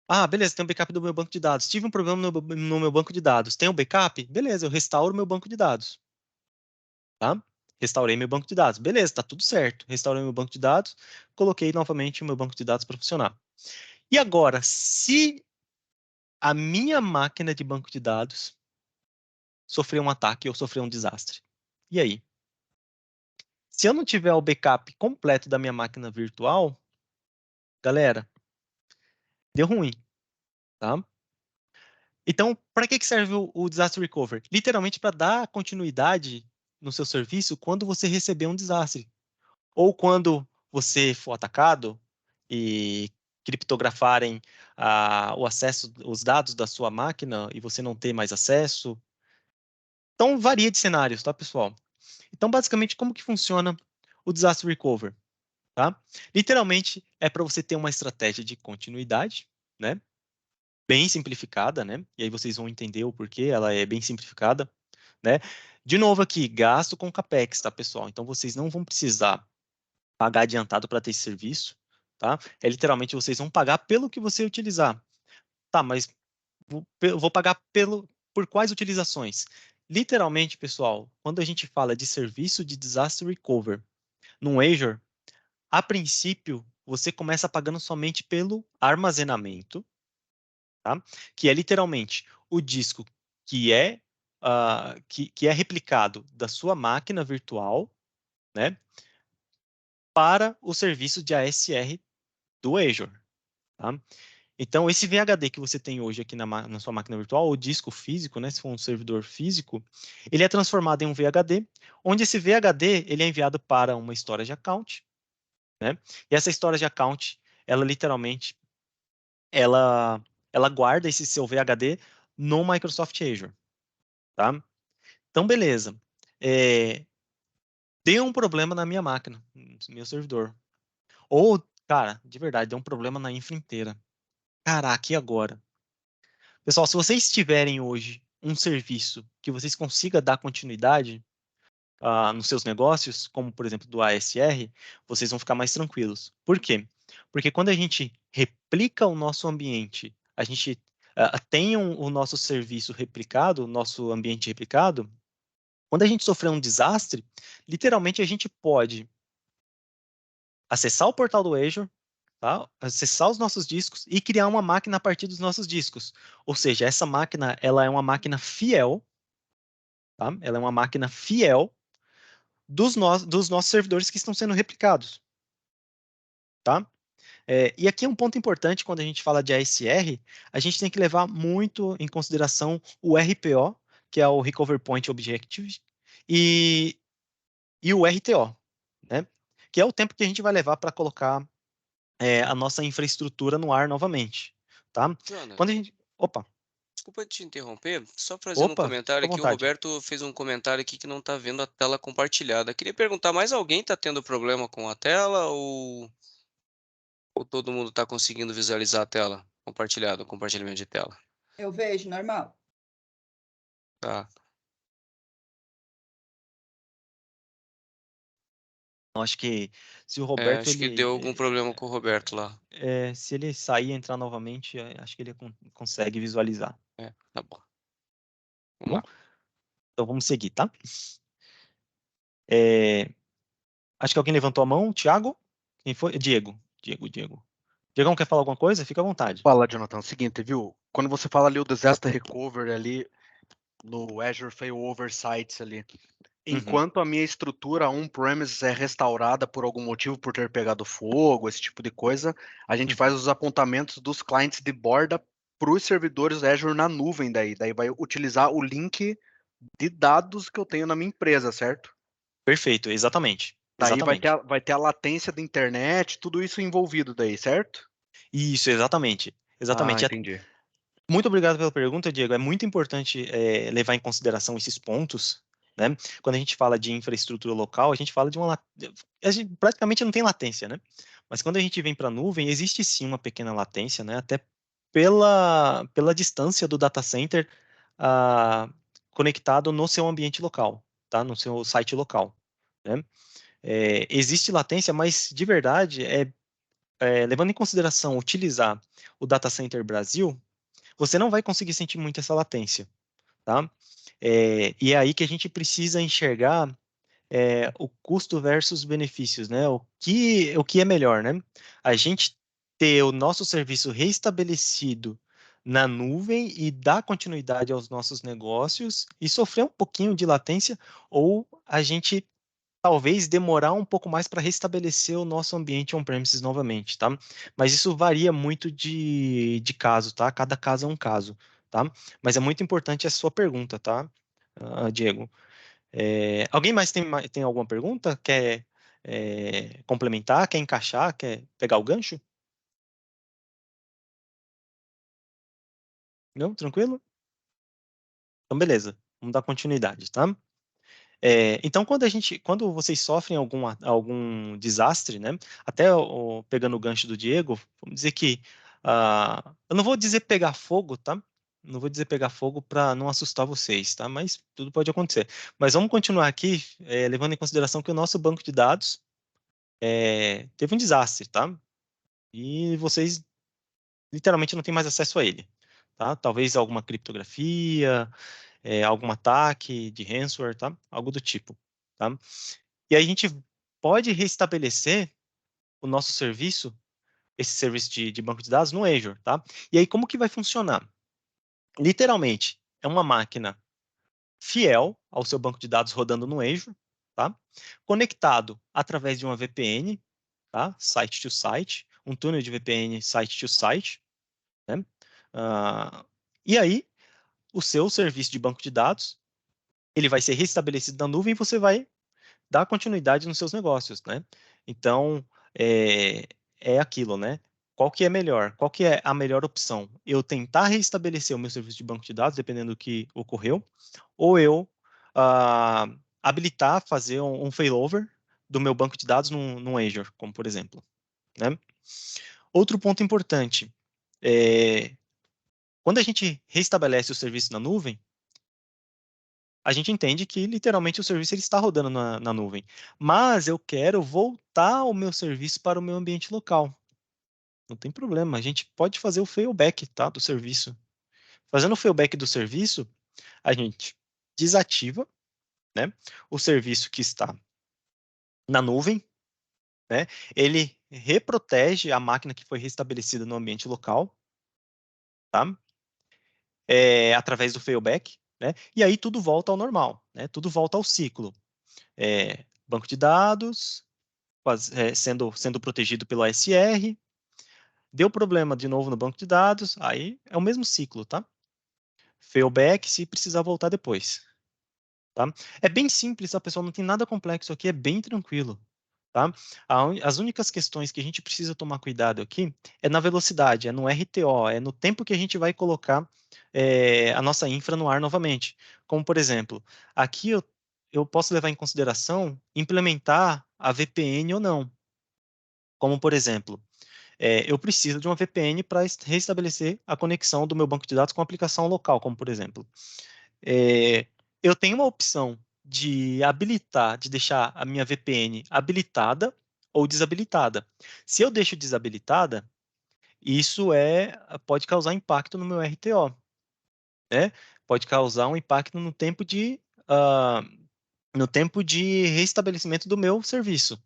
Ah, beleza, tem um backup do meu banco de dados. Tive um problema no meu banco de dados. Tem um backup? Beleza, eu restauro meu banco de dados, tá? Restaurei meu banco de dados. Beleza, tá tudo certo. Restaurei meu banco de dados, coloquei novamente o meu banco de dados para funcionar. E agora, se a minha máquina de banco de dados sofrer um ataque ou sofrer um desastre, e aí? Se eu não tiver o backup completo da minha máquina virtual, galera, deu ruim, tá? Então, para que serve o Disaster Recovery? Literalmente para dar continuidade no seu serviço quando você receber um desastre. Ou quando você for atacado e criptografarem o acesso, os dados da sua máquina e você não ter mais acesso. Então, varia de cenários, tá, pessoal? Então, basicamente, como que funciona o Disaster Recovery? Tá? Literalmente, é para você ter uma estratégia de continuidade, né? Bem simplificada, né? E aí vocês vão entender o porquê ela é bem simplificada, né? De novo aqui, gasto com CAPEX, tá, pessoal? Então vocês não vão precisar pagar adiantado para ter esse serviço, tá? É literalmente vocês vão pagar pelo que você utilizar. Tá, mas vou pagar por quais utilizações? Literalmente, pessoal, quando a gente fala de serviço de disaster recovery no Azure, a princípio, você começa pagando somente pelo armazenamento, tá? Que é literalmente o disco que que é replicado da sua máquina virtual, né, para o serviço de ASR do Azure. Tá? Então, esse VHD que você tem hoje aqui na sua máquina virtual, o disco físico, né, se for um servidor físico, ele é transformado em um VHD, onde esse VHD ele é enviado para uma storage account, né? E essa storage account, ela literalmente ela guarda esse seu VHD no Microsoft Azure, tá? Então, beleza. Deu um problema na minha máquina, no meu servidor. Ou, cara, de verdade, deu um problema na infra inteira. Caraca, e agora? Pessoal, se vocês tiverem hoje um serviço que vocês consigam dar continuidade nos seus negócios, como por exemplo do ASR, vocês vão ficar mais tranquilos. Por quê? Porque quando a gente replica o nosso ambiente, a gente tem o nosso serviço replicado, o nosso ambiente replicado, quando a gente sofrer um desastre, literalmente a gente pode acessar o portal do Azure, tá? Acessar os nossos discos e criar uma máquina a partir dos nossos discos. Ou seja, essa máquina ela é uma máquina fiel, tá? Ela é uma máquina fiel dos nossos servidores que estão sendo replicados, tá? E aqui é um ponto importante quando a gente fala de ASR, a gente tem que levar muito em consideração o RPO, que é o Recovery Point Objective, e, e o RTO, né? Que é o tempo que a gente vai levar para colocar a nossa infraestrutura no ar novamente, tá? Jonas, Quando a gente... Opa, desculpa te interromper, só fazendo um opa, comentário fica à aqui, o vontade. Roberto fez um comentário aqui que não está vendo a tela compartilhada. Queria perguntar, mais alguém está tendo problema com a tela ou todo mundo está conseguindo visualizar a tela compartilhada, o compartilhamento de tela? Eu vejo, normal. Tá. Eu acho que se o Roberto, Acho que deu algum problema com o Roberto lá. se ele sair e entrar novamente, acho que ele consegue visualizar. Tá bom. Tá Vamos bom? lá. Então vamos seguir, tá? Acho que alguém levantou a mão. Thiago? Quem foi? Diego. Diegão, quer falar alguma coisa? Fica à vontade. Fala, Jonathan. Seguinte, viu? Quando você fala ali o disaster recovery ali no Azure Failover Sites ali, enquanto a minha estrutura on-premise é restaurada por algum motivo, por ter pegado fogo, esse tipo de coisa, a gente faz os apontamentos dos clientes de borda para os servidores Azure na nuvem daí. Daí vai utilizar o link de dados que eu tenho na minha empresa, certo? Perfeito, exatamente. Daí Exatamente. vai ter a latência da internet, tudo isso envolvido daí, certo? Isso, exatamente. Exatamente. Entendi. Muito obrigado pela pergunta, Diego. É muito importante levar em consideração esses pontos, né? Quando a gente fala de infraestrutura local, a gente fala de a gente praticamente não tem latência, né? Mas quando a gente vem para a nuvem, existe sim uma pequena latência, né? Até pela distância do data center conectado no seu ambiente local, tá? No seu site local, né? Existe latência, mas de verdade, levando em consideração utilizar o Data Center Brasil, você não vai conseguir sentir muito essa latência, tá? E é aí que a gente precisa enxergar o custo versus benefícios, né? O que é melhor, né? A gente ter o nosso serviço reestabelecido na nuvem e dar continuidade aos nossos negócios e sofrer um pouquinho de latência, ou a gente talvez demorar um pouco mais para restabelecer o nosso ambiente on-premises novamente, tá? Mas isso varia muito de caso, tá? Cada caso é um caso, tá? Mas é muito importante a sua pergunta, tá, Diego? Alguém mais tem alguma pergunta? Quer complementar? Quer encaixar? Quer pegar o gancho? Não? Tranquilo? Então, beleza. Vamos dar continuidade, tá? Então, quando vocês sofrem algum desastre, né? Até pegando o gancho do Diego, vamos dizer que eu não vou dizer pegar fogo, tá? Não vou dizer pegar fogo para não assustar vocês, tá? Mas tudo pode acontecer. Mas vamos continuar aqui, levando em consideração que o nosso banco de dados teve um desastre, tá? E vocês literalmente não têm mais acesso a ele, tá? Talvez alguma criptografia, algum ataque de ransomware, tá? Algo do tipo, tá? E aí a gente pode restabelecer o nosso serviço, esse serviço de banco de dados no Azure, tá? E aí como que vai funcionar? Literalmente, é uma máquina fiel ao seu banco de dados rodando no Azure, tá? Conectado através de uma VPN, tá? Site to site, um túnel de VPN site to site, né? E aí, o seu serviço de banco de dados, ele vai ser restabelecido na nuvem e você vai dar continuidade nos seus negócios, né? Então, é aquilo, né? Qual que é melhor? Qual que é a melhor opção? Eu tentar restabelecer o meu serviço de banco de dados, dependendo do que ocorreu, ou eu habilitar, fazer um failover do meu banco de dados num Azure, como por exemplo. né? Outro ponto importante, quando a gente restabelece o serviço na nuvem, a gente entende que literalmente o serviço ele está rodando na nuvem, mas eu quero voltar o meu serviço para o meu ambiente local. Não tem problema, a gente pode fazer o failback, tá, do serviço. Fazendo o failback do serviço, a gente desativa, né, o serviço que está na nuvem, né, ele reprotege a máquina que foi restabelecida no ambiente local, tá? Através do failback, né? E aí tudo volta ao normal, né? Tudo volta ao ciclo. Banco de dados, sendo protegido pelo ASR, deu problema de novo no banco de dados, aí é o mesmo ciclo, tá? Failback se precisar voltar depois, tá? É bem simples, a pessoa não tem nada complexo aqui, é bem tranquilo, tá? As únicas questões que a gente precisa tomar cuidado aqui é na velocidade, é no RTO, é no tempo que a gente vai colocar a nossa infra no ar novamente. Como, por exemplo, aqui eu posso levar em consideração implementar a VPN ou não. Como, por exemplo, eu preciso de uma VPN para restabelecer a conexão do meu banco de dados com a aplicação local, como, por exemplo. Eu tenho uma opção de habilitar, de deixar a minha VPN habilitada ou desabilitada. Se eu deixo desabilitada, isso pode causar impacto no meu RTO, né? Pode causar um impacto no tempo de restabelecimento do meu serviço,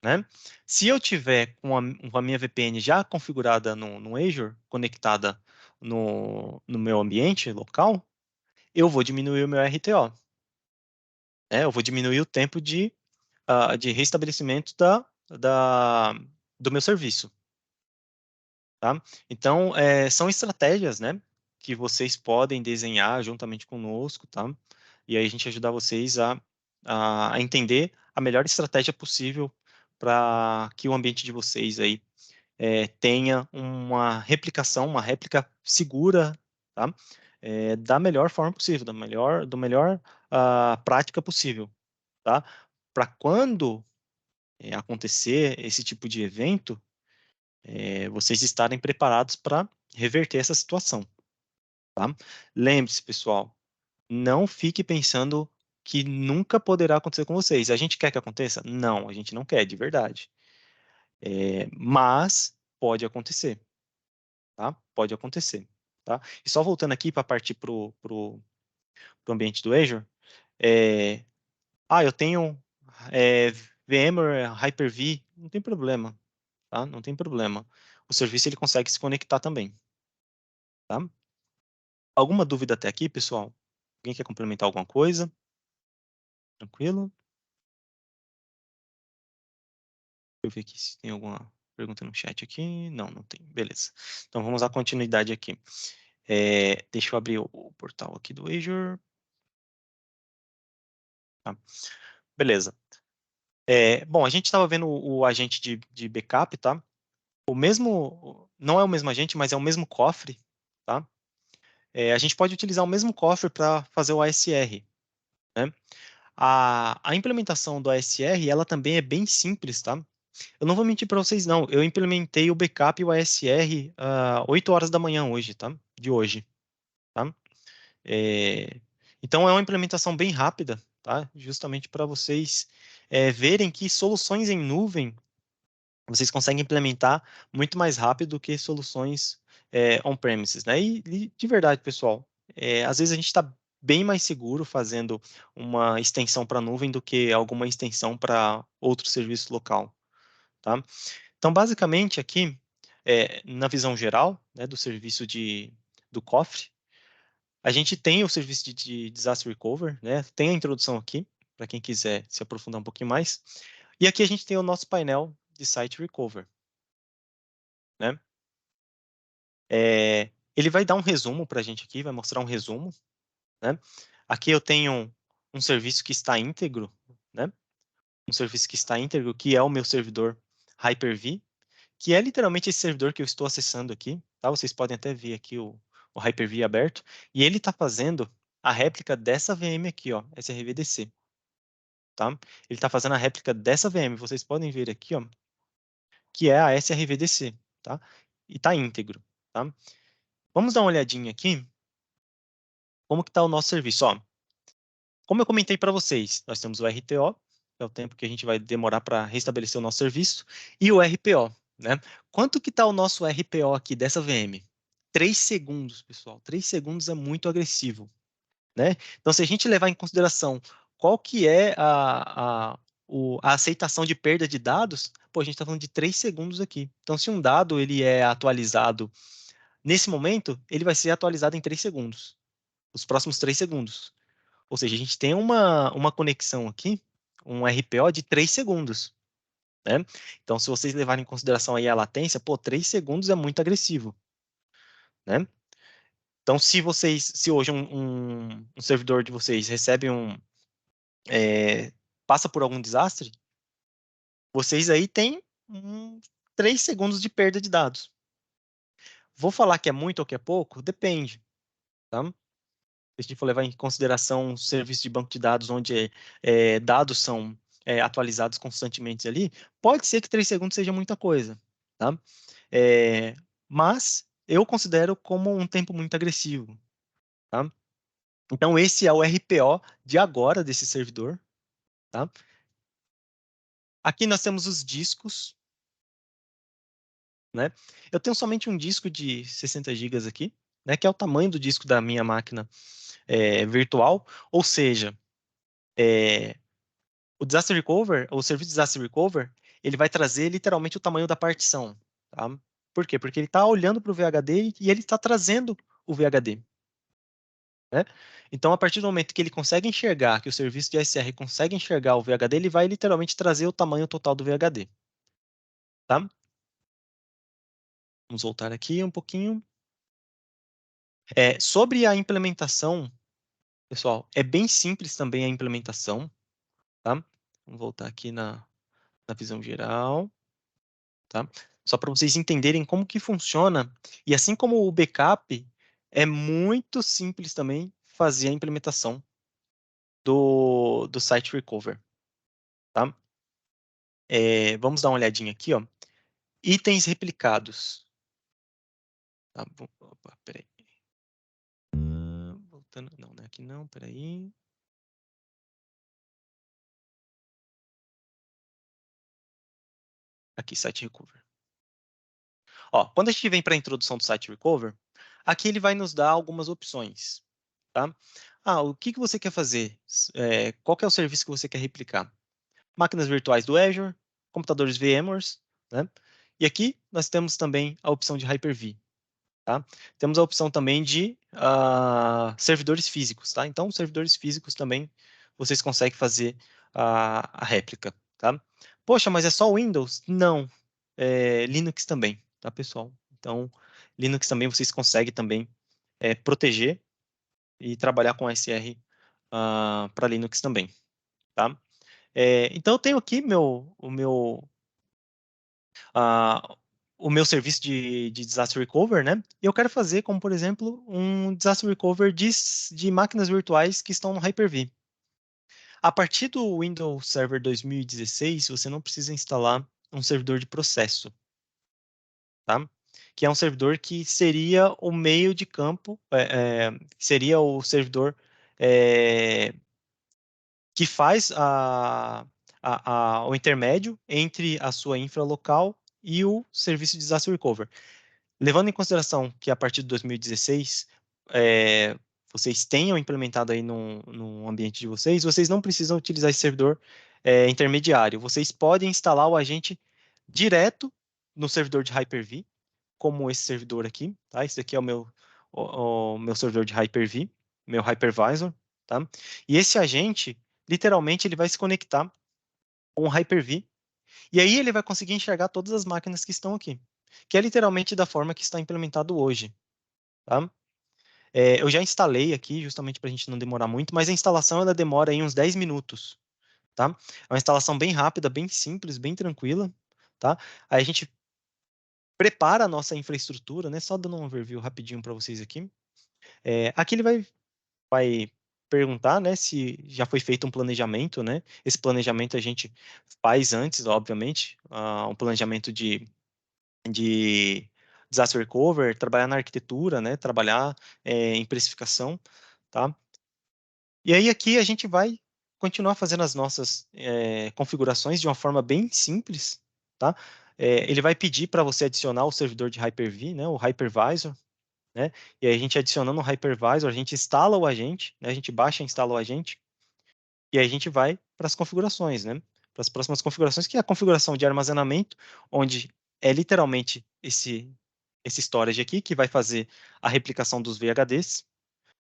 né? Se eu tiver com a minha VPN já configurada no Azure, conectada no meu ambiente local, eu vou diminuir o meu RTO. Eu vou diminuir o tempo de restabelecimento do meu serviço. Tá? Então, são estratégias, né, que vocês podem desenhar juntamente conosco, tá? E aí a gente ajudar vocês a entender a melhor estratégia possível para que o ambiente de vocês aí tenha uma réplica segura, tá? Da melhor forma possível, do melhor prática possível, tá? Para quando acontecer esse tipo de evento, vocês estarem preparados para reverter essa situação, tá? Lembre-se, pessoal, não fique pensando que nunca poderá acontecer com vocês. A gente quer que aconteça? Não, a gente não quer, de verdade. Mas pode acontecer, tá? Pode acontecer, tá? E só voltando aqui para partir pro ambiente do Azure, eu tenho VMware Hyper-V, não tem problema, tá? Não tem problema. O serviço ele consegue se conectar também, tá? Alguma dúvida até aqui, pessoal? Alguém quer complementar alguma coisa? Tranquilo? Deixa eu ver aqui se tem alguma pergunta no chat aqui. Não, não tem. Beleza. Então vamos à continuidade aqui. Deixa eu abrir o portal aqui do Azure. Tá. Beleza. Bom, a gente estava vendo o agente de backup, tá? Não é o mesmo agente, mas é o mesmo cofre, tá? A gente pode utilizar o mesmo cofre para fazer o ASR, né? A implementação do ASR, ela também é bem simples, tá? Eu não vou mentir para vocês, não. Eu implementei o backup e o ASR 8 horas da manhã hoje, tá? De hoje, tá? Então, é uma implementação bem rápida, tá? Justamente para vocês verem que soluções em nuvem vocês conseguem implementar muito mais rápido do que soluções on-premises, né? E de verdade, pessoal, às vezes a gente está bem mais seguro fazendo uma extensão para a nuvem do que alguma extensão para outro serviço local, tá? Então, basicamente, aqui, na visão geral, né, do serviço do cofre, a gente tem o serviço de Disaster Recovery, né? Tem a introdução aqui, para quem quiser se aprofundar um pouquinho mais. E aqui a gente tem o nosso painel de Site Recover, né? Ele vai dar um resumo para a gente aqui, vai mostrar um resumo, né? Aqui eu tenho um serviço que está íntegro, né? Um serviço que está íntegro, que é o meu servidor Hyper-V, que é literalmente esse servidor que eu estou acessando aqui, tá? Vocês podem até ver aqui o Hyper-V aberto, e ele está fazendo a réplica dessa VM aqui, ó, SRVDC, tá? Ele está fazendo a réplica dessa VM, vocês podem ver aqui, ó, que é a SRVDC, tá? E está íntegro, tá? Vamos dar uma olhadinha aqui, como que está o nosso serviço, ó. Como eu comentei para vocês, nós temos o RTO, que é o tempo que a gente vai demorar para restabelecer o nosso serviço, e o RPO, né? Quanto que está o nosso RPO aqui dessa VM? 3 segundos, pessoal. 3 segundos é muito agressivo, né? Então, se a gente levar em consideração qual que é a aceitação de perda de dados, pô, a gente está falando de 3 segundos aqui. Então, se um dado ele é atualizado nesse momento, ele vai ser atualizado em 3 segundos. Os próximos 3 segundos. Ou seja, a gente tem uma conexão aqui, um RPO de 3 segundos, né? Então, se vocês levarem em consideração aí a latência, pô, 3 segundos é muito agressivo, né? Então, se hoje um servidor de vocês recebe passa por algum desastre, vocês aí têm 3 segundos de perda de dados. Vou falar que é muito ou que é pouco? Depende, tá? Se a gente for levar em consideração um serviço de banco de dados onde dados são atualizados constantemente ali, pode ser que 3 segundos seja muita coisa, tá? Mas eu considero como um tempo muito agressivo, tá? Então, esse é o RPO de agora desse servidor, tá? Aqui nós temos os discos, né? Eu tenho somente um disco de 60 GB aqui, né? Que é o tamanho do disco da minha máquina virtual, ou seja, o Disaster Recover, o serviço de Disaster Recover, ele vai trazer literalmente o tamanho da partição, tá? Por quê? Porque ele está olhando para o VHD e ele está trazendo o VHD, né? Então, a partir do momento que ele consegue enxergar, que o serviço de SR consegue enxergar o VHD, ele vai literalmente trazer o tamanho total do VHD, tá? Vamos voltar aqui um pouquinho. Sobre a implementação, pessoal, é bem simples também a implementação, tá? Vamos voltar aqui na visão geral, tá? Só para vocês entenderem como que funciona. E assim como o backup, é muito simples também fazer a implementação do Site Recover, tá? Vamos dar uma olhadinha aqui, ó. Itens replicados. Tá, opa, peraí. Voltando, não, né? Aqui não, peraí. Aqui, Site Recover. Ó, quando a gente vem para a introdução do Site Recover, aqui ele vai nos dar algumas opções, tá? O que você quer fazer? Qual que é o serviço que você quer replicar? Máquinas virtuais do Azure, computadores VMware, né? E aqui nós temos também a opção de Hyper-V, tá? Temos a opção também de servidores físicos, tá? Então, servidores físicos também vocês conseguem fazer a réplica, tá? Poxa, mas é só Windows? Não, Linux também, tá, pessoal? Então, Linux também vocês conseguem também proteger e trabalhar com SR para Linux também, tá? Então, eu tenho aqui o meu serviço de Disaster Recover, né? E eu quero fazer, como por exemplo, um Disaster Recover de máquinas virtuais que estão no Hyper-V. A partir do Windows Server 2016, você não precisa instalar um servidor de processo, tá? Que é um servidor que seria o meio de campo, seria o servidor que faz o intermédio entre a sua infra local e o serviço de Disaster Recover. Levando em consideração que a partir de 2016 vocês tenham implementado aí no ambiente de vocês, vocês não precisam utilizar esse servidor intermediário. Vocês podem instalar o agente direto no servidor de Hyper-V, como esse servidor aqui, tá? Esse aqui é o meu servidor de Hyper-V, meu hypervisor, tá? E esse agente, literalmente, ele vai se conectar com o Hyper-V, e aí ele vai conseguir enxergar todas as máquinas que estão aqui, que é literalmente da forma que está implementado hoje, tá? Eu já instalei aqui, justamente para a gente não demorar muito, mas a instalação ela demora aí uns 10 minutos, tá? É uma instalação bem rápida, bem simples, bem tranquila, tá? Aí a gente prepara a nossa infraestrutura, né? Só dando um overview rapidinho para vocês aqui. Aqui ele vai perguntar, né, se já foi feito um planejamento, né? Esse planejamento a gente faz antes, obviamente, um planejamento de disaster recovery, trabalhar na arquitetura, né? Trabalhar em precificação, tá? E aí aqui a gente vai continuar fazendo as nossas configurações de uma forma bem simples, tá? Ele vai pedir para você adicionar o servidor de Hyper-V, né? O hypervisor, né? E aí a gente adicionando o hypervisor, a gente instala o agente, né? A gente baixa e instala o agente, e aí a gente vai para as configurações, né? Para as próximas configurações, que é a configuração de armazenamento, onde é literalmente esse storage aqui, que vai fazer a replicação dos VHDs,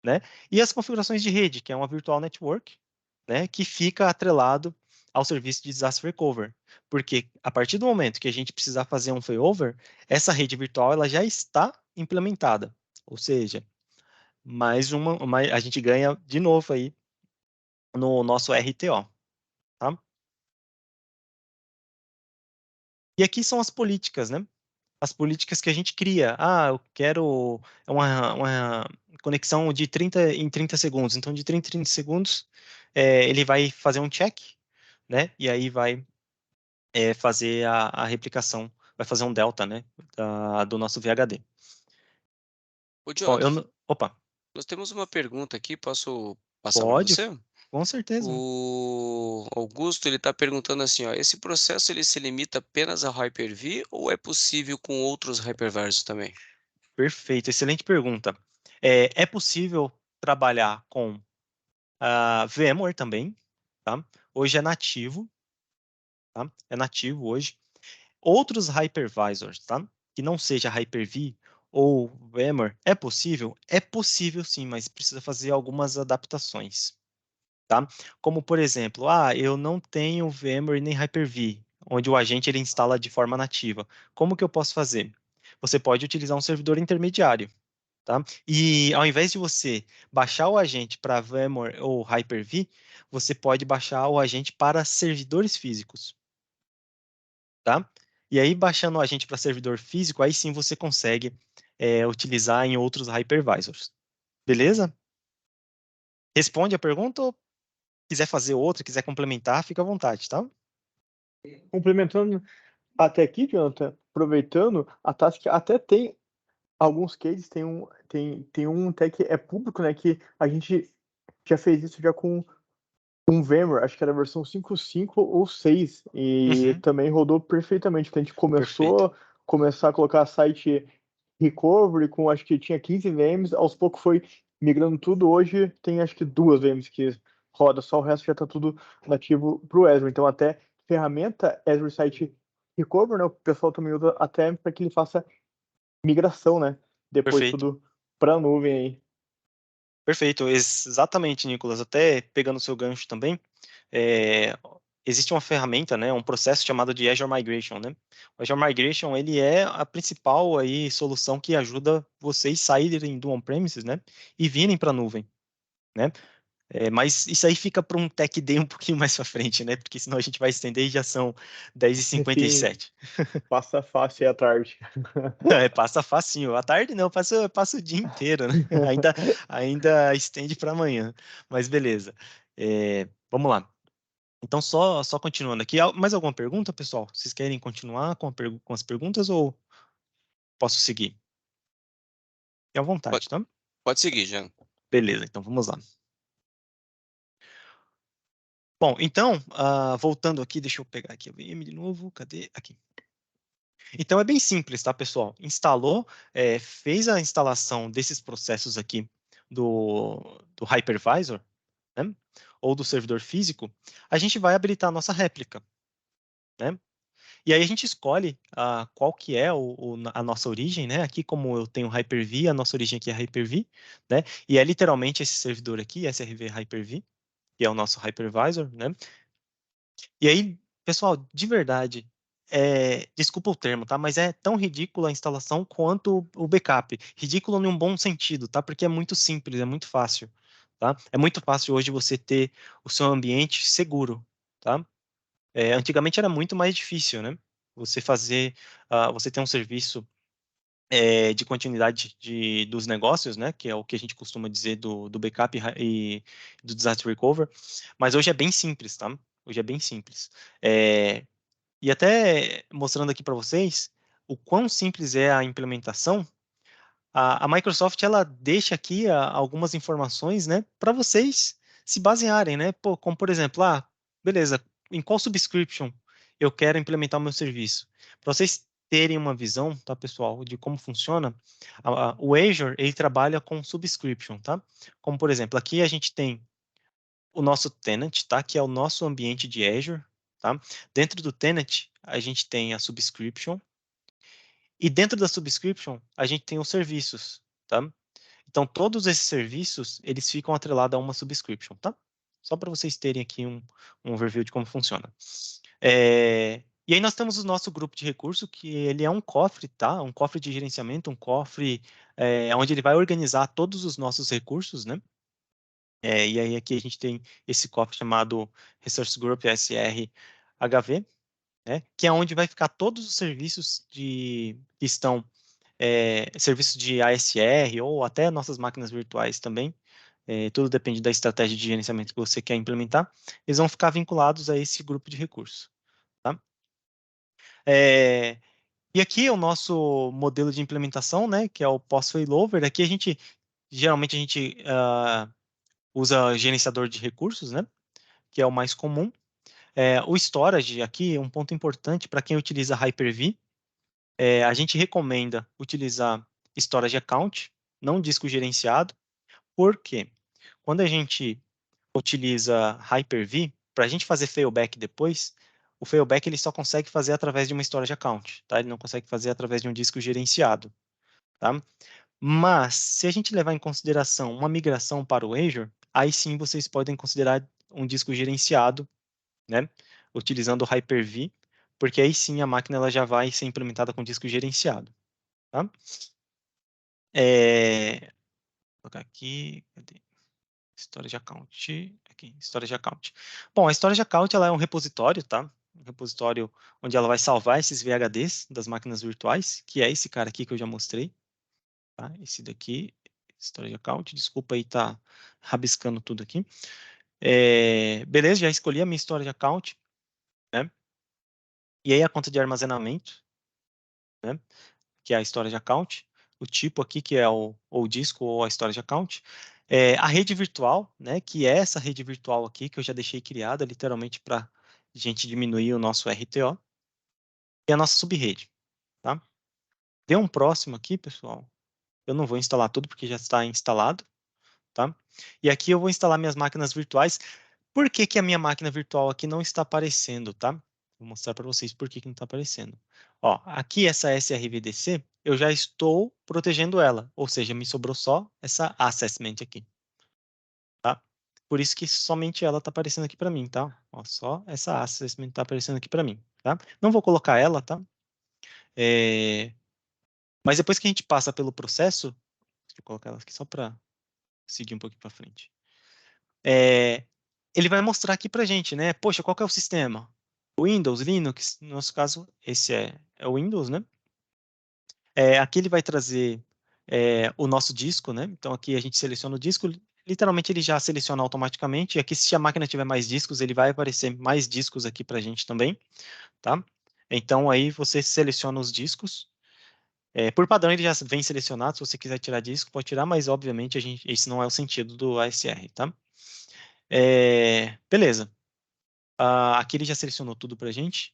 né? E as configurações de rede, que é uma virtual network, né? Que fica atrelado ao serviço de disaster recovery. Porque a partir do momento que a gente precisar fazer um failover, essa rede virtual ela já está implementada. Ou seja, a gente ganha de novo aí no nosso RTO, tá? E aqui são as políticas, né? As políticas que a gente cria. Ah, eu quero uma conexão de 30 em 30 segundos. Então, de 30 em 30 segundos, ele vai fazer um check, né? E aí vai fazer a replicação, vai fazer um delta, né? Do nosso VHD. Ô, Bom, Jonathan, opa, nós temos uma pergunta aqui, posso passar para pode, você? com certeza. O Augusto ele está perguntando assim, ó, esse processo ele se limita apenas ao Hyper-V ou é possível com outros hypervisors também? Perfeito, excelente pergunta. É possível trabalhar com VMware também, tá? Hoje é nativo, tá? É nativo hoje. Outros hypervisors, tá? Que não seja Hyper-V ou VMware, é possível? É possível sim, mas precisa fazer algumas adaptações, tá? Como, por exemplo, eu não tenho VMware nem Hyper-V, onde o agente ele instala de forma nativa. Como que eu posso fazer? Você pode utilizar um servidor intermediário, tá? E ao invés de você baixar o agente para VMware ou Hyper-V, você pode baixar o agente para servidores físicos, tá? E aí, baixando o agente para servidor físico, aí sim você consegue utilizar em outros hypervisors. Beleza? Responde a pergunta ou quiser fazer outra, quiser complementar, fica à vontade, tá? Complementando até aqui, Jonathan, aproveitando, a Task até tem alguns cases, tem um até que é público, né, que a gente já fez isso já com um VMware, acho que era a versão 5.5 ou 6, e Uhum, também rodou perfeitamente, que a gente perfeito. começar a colocar site recovery com, acho que tinha 15 VMs, aos poucos foi migrando tudo, hoje tem acho que 2 VMs que roda, só o resto já está tudo nativo para o Azure, então até ferramenta Azure Site Recovery, né, o pessoal também usa até para que ele faça migração, né, depois Perfeito. tudo para a nuvem aí. Perfeito, exatamente, Nicolas. Até pegando o seu gancho também, é, existe uma ferramenta, né, um processo chamado de Azure Migration, né? O Azure Migration, ele é a principal aí solução que ajuda vocês saírem do on-premises, né, e virem para a nuvem, né? Mas isso aí fica para um Tech Day um pouquinho mais para frente, né? Porque senão a gente vai estender e já são Sim, 10h57. passa fácil aí à tarde. Passa facinho. À tarde não, passa o dia inteiro, né? Ainda estende para amanhã. Mas beleza. Vamos lá. Então, só continuando aqui. Mais alguma pergunta, pessoal? Vocês querem continuar com as perguntas ou posso seguir? Fique à Pode, vontade, tá? pode seguir, Jean. Beleza, então vamos lá. Bom, então, voltando aqui, deixa eu pegar aqui a VM de novo. Cadê? Aqui. Então, é bem simples, tá, pessoal? Instalou, fez a instalação desses processos aqui do hypervisor, né? Ou do servidor físico, a gente vai habilitar a nossa réplica, né? E aí a gente escolhe qual que é a nossa origem, né? Aqui, como eu tenho Hyper-V, a nossa origem aqui é Hyper-V, né? E é literalmente esse servidor aqui, SRV Hyper-V, que é o nosso hypervisor, né? E aí, pessoal, de verdade, desculpa o termo, tá? Mas é tão ridícula a instalação quanto o backup. Ridículo num bom sentido, tá? Porque é muito simples, é muito fácil, tá? É muito fácil hoje você ter o seu ambiente seguro, tá? Antigamente era muito mais difícil, né? Você ter um serviço de continuidade dos negócios, né, que é o que a gente costuma dizer do backup e do disaster recovery, mas hoje é bem simples, tá? Hoje é bem simples. E até mostrando aqui para vocês o quão simples é a implementação, a Microsoft ela deixa aqui algumas informações, né, para vocês se basearem, né? Pô, como por exemplo, beleza, em qual subscription eu quero implementar o meu serviço? Para vocês terem uma visão, tá, pessoal, de como funciona, o Azure ele trabalha com subscription, tá? Como por exemplo, aqui a gente tem o nosso tenant, tá? Que é o nosso ambiente de Azure, tá? Dentro do tenant a gente tem a subscription. E dentro da subscription, a gente tem os serviços, tá? Então, todos esses serviços, eles ficam atrelados a uma subscription, tá? Só para vocês terem aqui um overview de como funciona. E aí nós temos o nosso grupo de recurso, que ele é um cofre, tá? Um cofre de gerenciamento, um cofre onde ele vai organizar todos os nossos recursos, né? E aí aqui a gente tem esse cofre chamado Resource Group SRHV, né? Que é onde vai ficar todos os serviços que estão serviços de ASR ou até nossas máquinas virtuais também, tudo depende da estratégia de gerenciamento que você quer implementar, eles vão ficar vinculados a esse grupo de recursos. Tá? E aqui é o nosso modelo de implementação, né, que é o post-failover. Aqui geralmente a gente usa gerenciador de recursos, né, que é o mais comum. O storage aqui é um ponto importante para quem utiliza Hyper-V. A gente recomenda utilizar storage account, não disco gerenciado. Por quê? Quando a gente utiliza Hyper-V, para a gente fazer failback depois, o failback ele só consegue fazer através de uma storage account, tá? Ele não consegue fazer através de um disco gerenciado, tá? Mas, se a gente levar em consideração uma migração para o Azure, aí sim vocês podem considerar um disco gerenciado, né? Utilizando o Hyper-V, porque aí sim a máquina ela já vai ser implementada com disco gerenciado, tá? Vou colocar aqui, cadê? Storage Account, aqui, Storage Account. Bom, a Storage Account ela é um repositório, tá? Um repositório onde ela vai salvar esses VHDs das máquinas virtuais, que é esse cara aqui que eu já mostrei, tá? Esse daqui, Storage Account, desculpa aí tá rabiscando tudo aqui. Beleza, já escolhi a minha Storage Account, né? E aí a conta de armazenamento, né? Que é a Storage Account, o tipo aqui que é o disco ou a Storage Account, a rede virtual, né, que é essa rede virtual aqui que eu já deixei criada literalmente para a gente diminuir o nosso RTO, e a nossa subrede, tá? Dê um próximo aqui, pessoal. Eu não vou instalar tudo porque já está instalado, tá? E aqui eu vou instalar minhas máquinas virtuais. Por que que a minha máquina virtual aqui não está aparecendo, tá? Vou mostrar para vocês por que que não está aparecendo. Ó, aqui essa SRVDC, eu já estou protegendo ela, ou seja, me sobrou só essa assessment aqui, tá? Por isso que somente ela está aparecendo aqui para mim, tá? Ó, só essa assessment está aparecendo aqui para mim, tá? Não vou colocar ela, tá? Mas depois que a gente passa pelo processo, deixa eu colocar ela aqui só para seguir um pouquinho para frente. Ele vai mostrar aqui para a gente, né? Poxa, qual que é o sistema? Windows, Linux, no nosso caso, esse é o Windows, né? Aqui ele vai trazer o nosso disco, né? Então aqui a gente seleciona o disco, literalmente ele já seleciona automaticamente. E aqui se a máquina tiver mais discos, ele vai aparecer mais discos aqui para a gente também, tá? Então aí você seleciona os discos. Por padrão ele já vem selecionado, se você quiser tirar disco, pode tirar, mas obviamente esse não é o sentido do ASR, tá? Beleza. Aqui ele já selecionou tudo para a gente.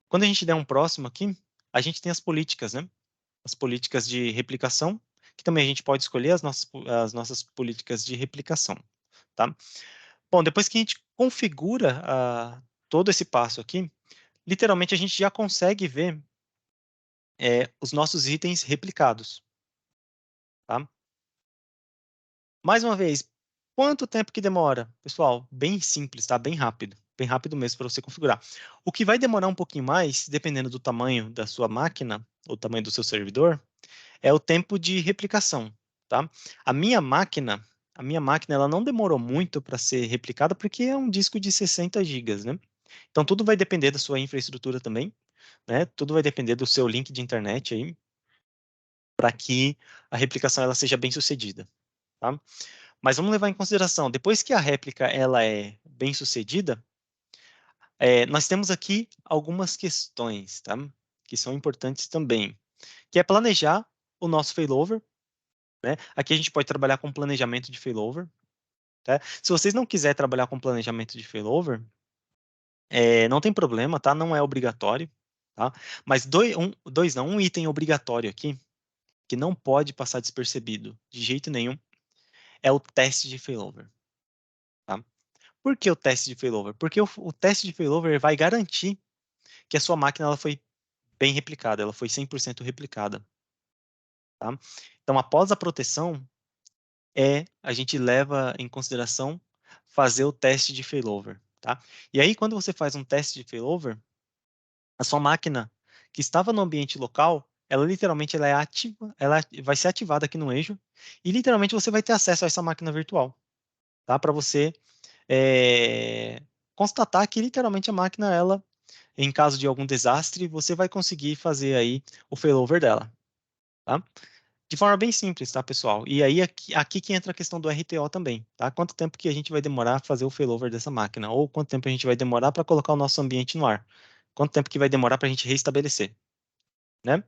Quando a gente der um próximo aqui, a gente tem as políticas, né? As políticas de replicação, que também a gente pode escolher as nossas políticas de replicação, tá? Bom, depois que a gente configura todo esse passo aqui, literalmente a gente já consegue ver os nossos itens replicados, tá? Mais uma vez, quanto tempo que demora? Pessoal, bem simples, tá? Bem rápido mesmo para você configurar. O que vai demorar um pouquinho mais, dependendo do tamanho da sua máquina, ou tamanho do seu servidor, é o tempo de replicação, tá? A minha máquina ela não demorou muito para ser replicada porque é um disco de 60 GB, né? Então tudo vai depender da sua infraestrutura também, né? Tudo vai depender do seu link de internet aí. para que a replicação ela seja bem sucedida, tá? Mas vamos levar em consideração, depois que a réplica ela é bem sucedida, nós temos aqui algumas questões, tá? Que são importantes também, que é planejar o nosso failover, né? Aqui a gente pode trabalhar com planejamento de failover, tá? Se vocês não quiserem trabalhar com planejamento de failover, não tem problema, tá? Não é obrigatório, tá? Mas um item obrigatório aqui, que não pode passar despercebido de jeito nenhum, é o teste de failover, tá? Por que o teste de failover? Porque o teste de failover vai garantir que a sua máquina ela foi bem replicada, ela foi 100% replicada, tá? Então, após a proteção, a gente leva em consideração fazer o teste de failover, tá? E aí, quando você faz um teste de failover, a sua máquina que estava no ambiente local, ela literalmente ela é ativa, ela vai ser ativada aqui no Azure, e literalmente você vai ter acesso a essa máquina virtual, tá? Para você constatar que literalmente a máquina, ela, em caso de algum desastre, você vai conseguir fazer aí o failover dela, tá? De forma bem simples, tá, pessoal? E aí, aqui que entra a questão do RTO também, tá? Quanto tempo que a gente vai demorar a fazer o failover dessa máquina? Ou quanto tempo a gente vai demorar para colocar o nosso ambiente no ar? Quanto tempo que vai demorar para a gente restabelecer, né?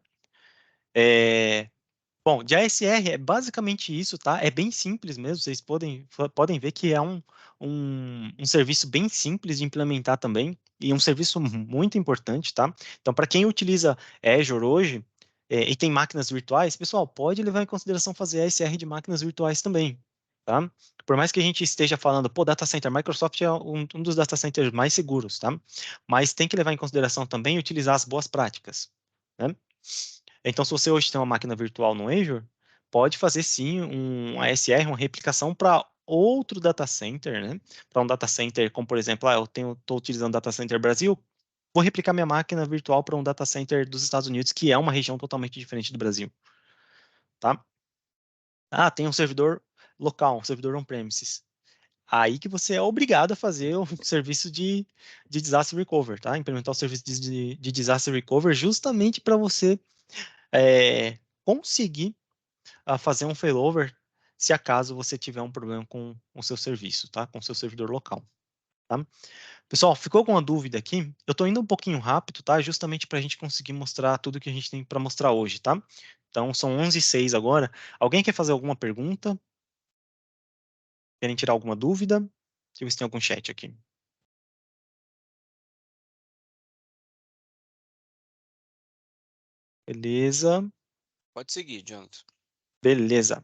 Bom, de ASR é basicamente isso, tá? É bem simples mesmo, vocês podem ver que é um serviço bem simples de implementar também, e um serviço muito importante, tá? Então, para quem utiliza Azure hoje, e tem máquinas virtuais, pessoal, pode levar em consideração fazer ASR de máquinas virtuais também, tá? Por mais que a gente esteja falando, pô, data center, Microsoft é um dos data centers mais seguros, tá? Mas tem que levar em consideração também utilizar as boas práticas, né? Então, se você hoje tem uma máquina virtual no Azure, pode fazer sim um ASR, uma replicação para outro data center, né? Para um data center, como por exemplo, eu estou utilizando data center Brasil, vou replicar minha máquina virtual para um data center dos Estados Unidos, que é uma região totalmente diferente do Brasil, tá? Tem um servidor local, um servidor on-premises. Aí que você é obrigado a fazer o serviço de disaster recovery, tá? Implementar o serviço de disaster recovery justamente para você conseguir fazer um failover se acaso você tiver um problema com o seu serviço, tá? Com o seu servidor local, tá? Pessoal, ficou alguma dúvida aqui? Eu estou indo um pouquinho rápido, tá? Justamente para a gente conseguir mostrar tudo que a gente tem para mostrar hoje, tá? Então, são 11h06 agora. Alguém quer fazer alguma pergunta? Querem tirar alguma dúvida? Deixa eu ver se tem algum chat aqui. Beleza. Pode seguir, Jonathan. Beleza.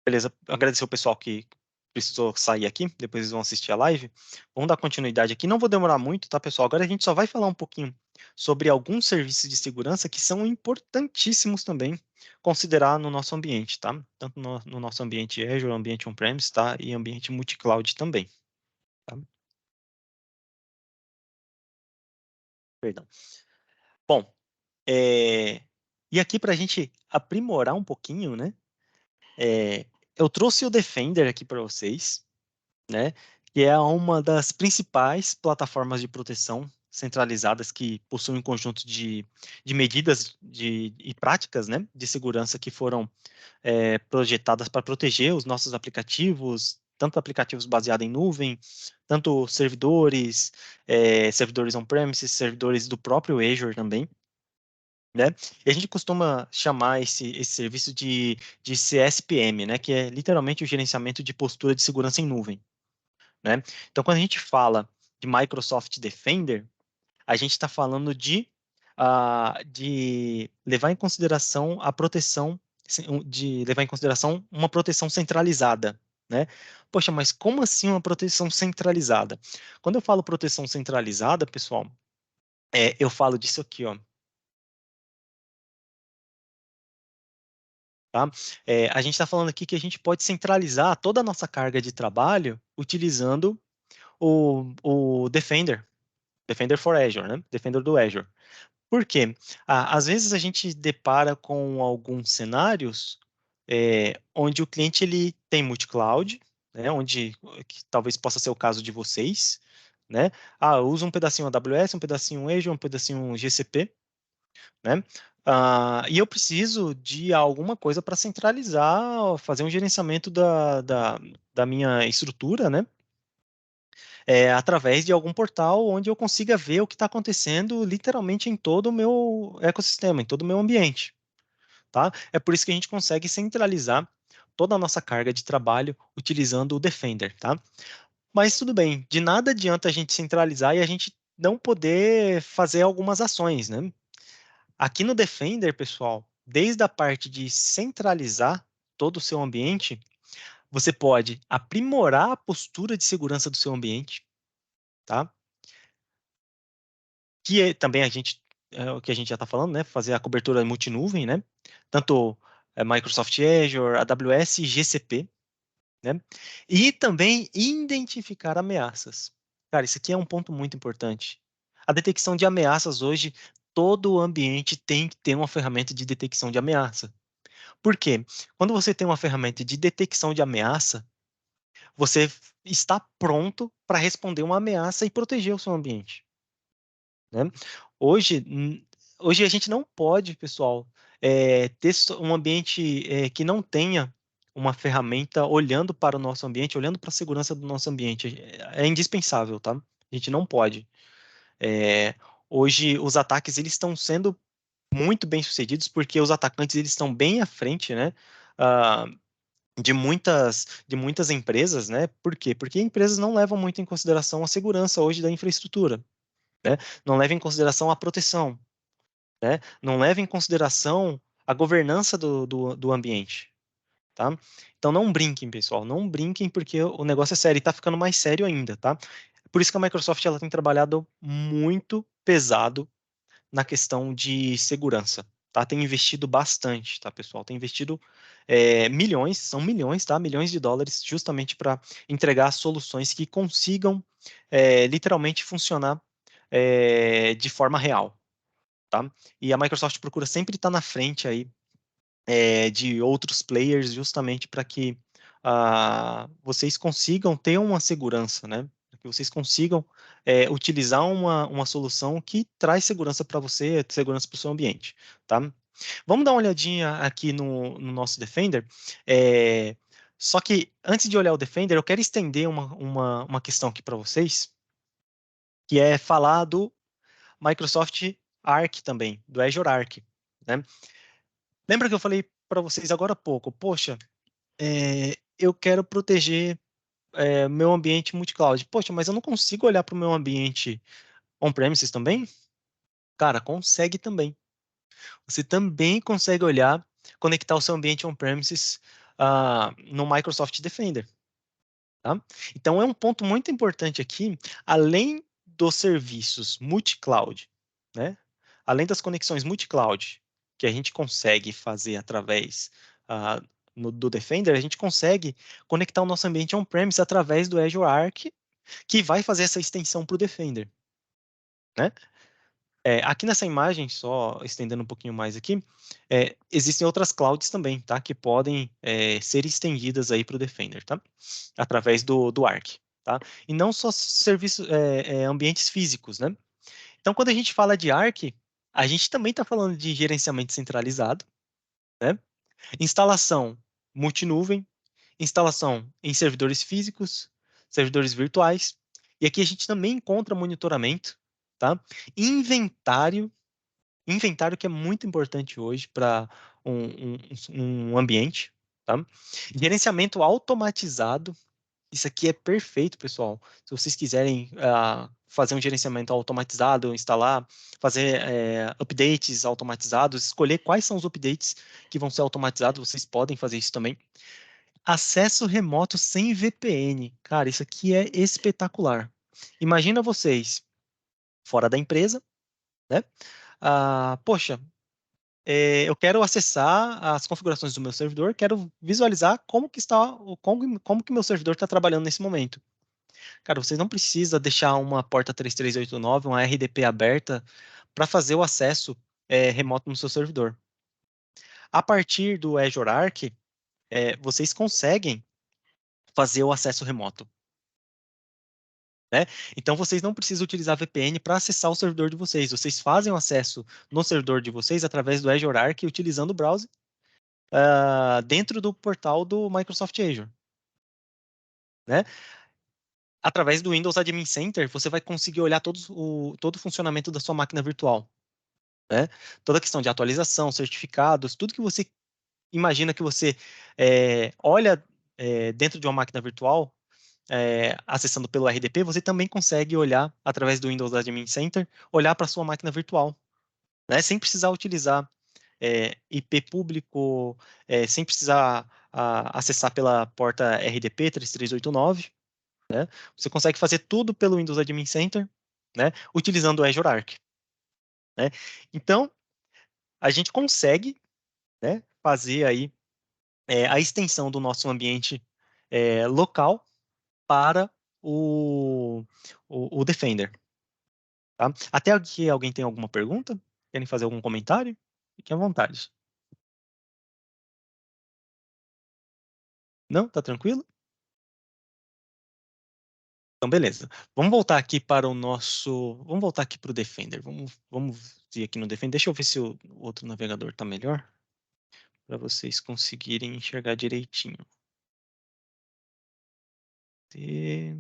Beleza. Agradecer o pessoal que precisou sair aqui, depois eles vão assistir a live. Vamos dar continuidade aqui. Não vou demorar muito, tá, pessoal? Agora a gente só vai falar um pouquinho sobre alguns serviços de segurança que são importantíssimos também considerar no nosso ambiente, tá? Tanto no nosso ambiente Azure, ambiente on-premise, tá? E ambiente multi-cloud também, tá? Perdão. Bom, e aqui para a gente aprimorar um pouquinho, né? Eu trouxe o Defender aqui para vocês, né? Que é uma das principais plataformas de proteção centralizadas que possuem um conjunto de medidas e práticas, né, de segurança que foram projetadas para proteger os nossos aplicativos, tanto aplicativos baseados em nuvem, tanto servidores, servidores on-premises, servidores do próprio Azure também, né? E a gente costuma chamar esse serviço de CSPM, né, que é literalmente o gerenciamento de postura de segurança em nuvem, né? Então, quando a gente fala de Microsoft Defender, a gente está falando de levar em consideração a proteção, de levar em consideração uma proteção centralizada, né? Poxa, mas como assim uma proteção centralizada? Quando eu falo proteção centralizada, pessoal, eu falo disso aqui, ó. Tá? A gente está falando aqui que a gente pode centralizar toda a nossa carga de trabalho utilizando o Defender for Azure, né? Defender do Azure. Por quê? Às vezes a gente depara com alguns cenários onde o cliente ele tem multi-cloud, né? Que talvez possa ser o caso de vocês, né? Usa um pedacinho AWS, um pedacinho Azure, um pedacinho GCP, né? E eu preciso de alguma coisa para centralizar, fazer um gerenciamento da minha estrutura, né? Através de algum portal onde eu consiga ver o que está acontecendo literalmente em todo o meu ecossistema, em todo o meu ambiente, tá? É por isso que a gente consegue centralizar toda a nossa carga de trabalho utilizando o Defender, tá? Mas tudo bem, de nada adianta a gente centralizar e a gente não poder fazer algumas ações, né? Aqui no Defender, pessoal, desde a parte de centralizar todo o seu ambiente, você pode aprimorar a postura de segurança do seu ambiente, tá? Também o que a gente já está falando, né? Fazer a cobertura multinuvem, né? Tanto Microsoft Azure, AWS e GCP, né? E também identificar ameaças. Cara, isso aqui é um ponto muito importante. A detecção de ameaças hoje, todo o ambiente tem que ter uma ferramenta de detecção de ameaça. Por quê? Quando você tem uma ferramenta de detecção de ameaça, você está pronto para responder uma ameaça e proteger o seu ambiente, né? Hoje, hoje a gente não pode, pessoal, ter um ambiente que não tenha uma ferramenta olhando para o nosso ambiente, olhando para a segurança do nosso ambiente. É indispensável, tá? A gente não pode. Hoje, os ataques eles estão sendo muito bem sucedidos porque os atacantes eles estão bem à frente, né? ah, de muitas empresas, né? Por quê? Porque empresas não levam muito em consideração a segurança hoje da infraestrutura, né? Não levam em consideração a proteção, né? Não levam em consideração a governança do ambiente, tá? Então não brinquem, pessoal, não brinquem porque o negócio é sério e tá ficando mais sério ainda, tá? Por isso que a Microsoft ela tem trabalhado muito pesado na questão de segurança, tá? Tem investido bastante, tá, pessoal? Tem investido milhões, são milhões, tá? Milhões de dólares justamente para entregar soluções que consigam literalmente funcionar de forma real, tá? E a Microsoft procura sempre estar na frente aí de outros players justamente para que vocês consigam ter uma segurança, né? Para que vocês consigam utilizar uma solução que traz segurança para você, segurança para o seu ambiente, tá? Vamos dar uma olhadinha aqui no nosso Defender. Só que antes de olhar o Defender, eu quero estender uma questão aqui para vocês, que é falar do Microsoft Arc também, do Azure Arc, né? Lembra que eu falei para vocês agora há pouco, poxa, eu quero proteger meu ambiente multi-cloud. Poxa, mas eu não consigo olhar para o meu ambiente on-premises também? Cara, consegue também. Você também consegue olhar, conectar o seu ambiente on-premises no Microsoft Defender. Tá? Então, é um ponto muito importante aqui, além dos serviços multi-cloud, né? Além das conexões multi-cloud que a gente consegue fazer através ah, do Defender, a gente consegue conectar o nosso ambiente on-premise através do Azure Arc, que vai fazer essa extensão para o Defender, né? Aqui nessa imagem, só estendendo um pouquinho mais aqui, existem outras clouds também, tá? Que podem ser estendidas aí para o Defender, tá? Através do Arc, tá? E não só serviços, ambientes físicos, né? Então, quando a gente fala de Arc, a gente também está falando de gerenciamento centralizado, né? Instalação multinuvem, instalação em servidores físicos, servidores virtuais, e aqui a gente também encontra monitoramento, tá? Inventário que é muito importante hoje para um ambiente, tá? Gerenciamento automatizado, isso aqui é perfeito, pessoal. Se vocês quiserem fazer um gerenciamento automatizado, instalar, fazer updates automatizados, escolher quais são os updates que vão ser automatizados, vocês podem fazer isso também. Acesso remoto sem VPN. Cara, isso aqui é espetacular. Imagina vocês fora da empresa, né? Poxa, eu quero acessar as configurações do meu servidor, quero visualizar como que está, como que meu servidor está trabalhando nesse momento. Cara, você não precisa deixar uma porta 3389, uma RDP aberta para fazer o acesso remoto no seu servidor. A partir do Azure Arc, vocês conseguem fazer o acesso remoto. né? Então, vocês não precisam utilizar VPN para acessar o servidor de vocês. Vocês fazem o acesso no servidor de vocês através do Azure Arc, utilizando o browser dentro do portal do Microsoft Azure, né? Através do Windows Admin Center, você vai conseguir olhar todo o funcionamento da sua máquina virtual, né? Toda a questão de atualização, certificados, tudo que você imagina que você olha dentro de uma máquina virtual, acessando pelo RDP, você também consegue olhar através do Windows Admin Center, olhar para a sua máquina virtual, né? Sem precisar utilizar IP público, sem precisar acessar pela porta RDP 3389, né? Você consegue fazer tudo pelo Windows Admin Center, né? Utilizando o Azure Arc, né? Então, a gente consegue, né, fazer aí a extensão do nosso ambiente local para o Defender. Tá? Até aqui alguém tem alguma pergunta? Querem fazer algum comentário? Fiquem à vontade. Não? Tá tranquilo? Então, beleza. Vamos voltar aqui para o nosso... Vamos voltar aqui para o Defender. Vamos ver aqui no Defender. Deixa eu ver se o outro navegador está melhor, para vocês conseguirem enxergar direitinho. E...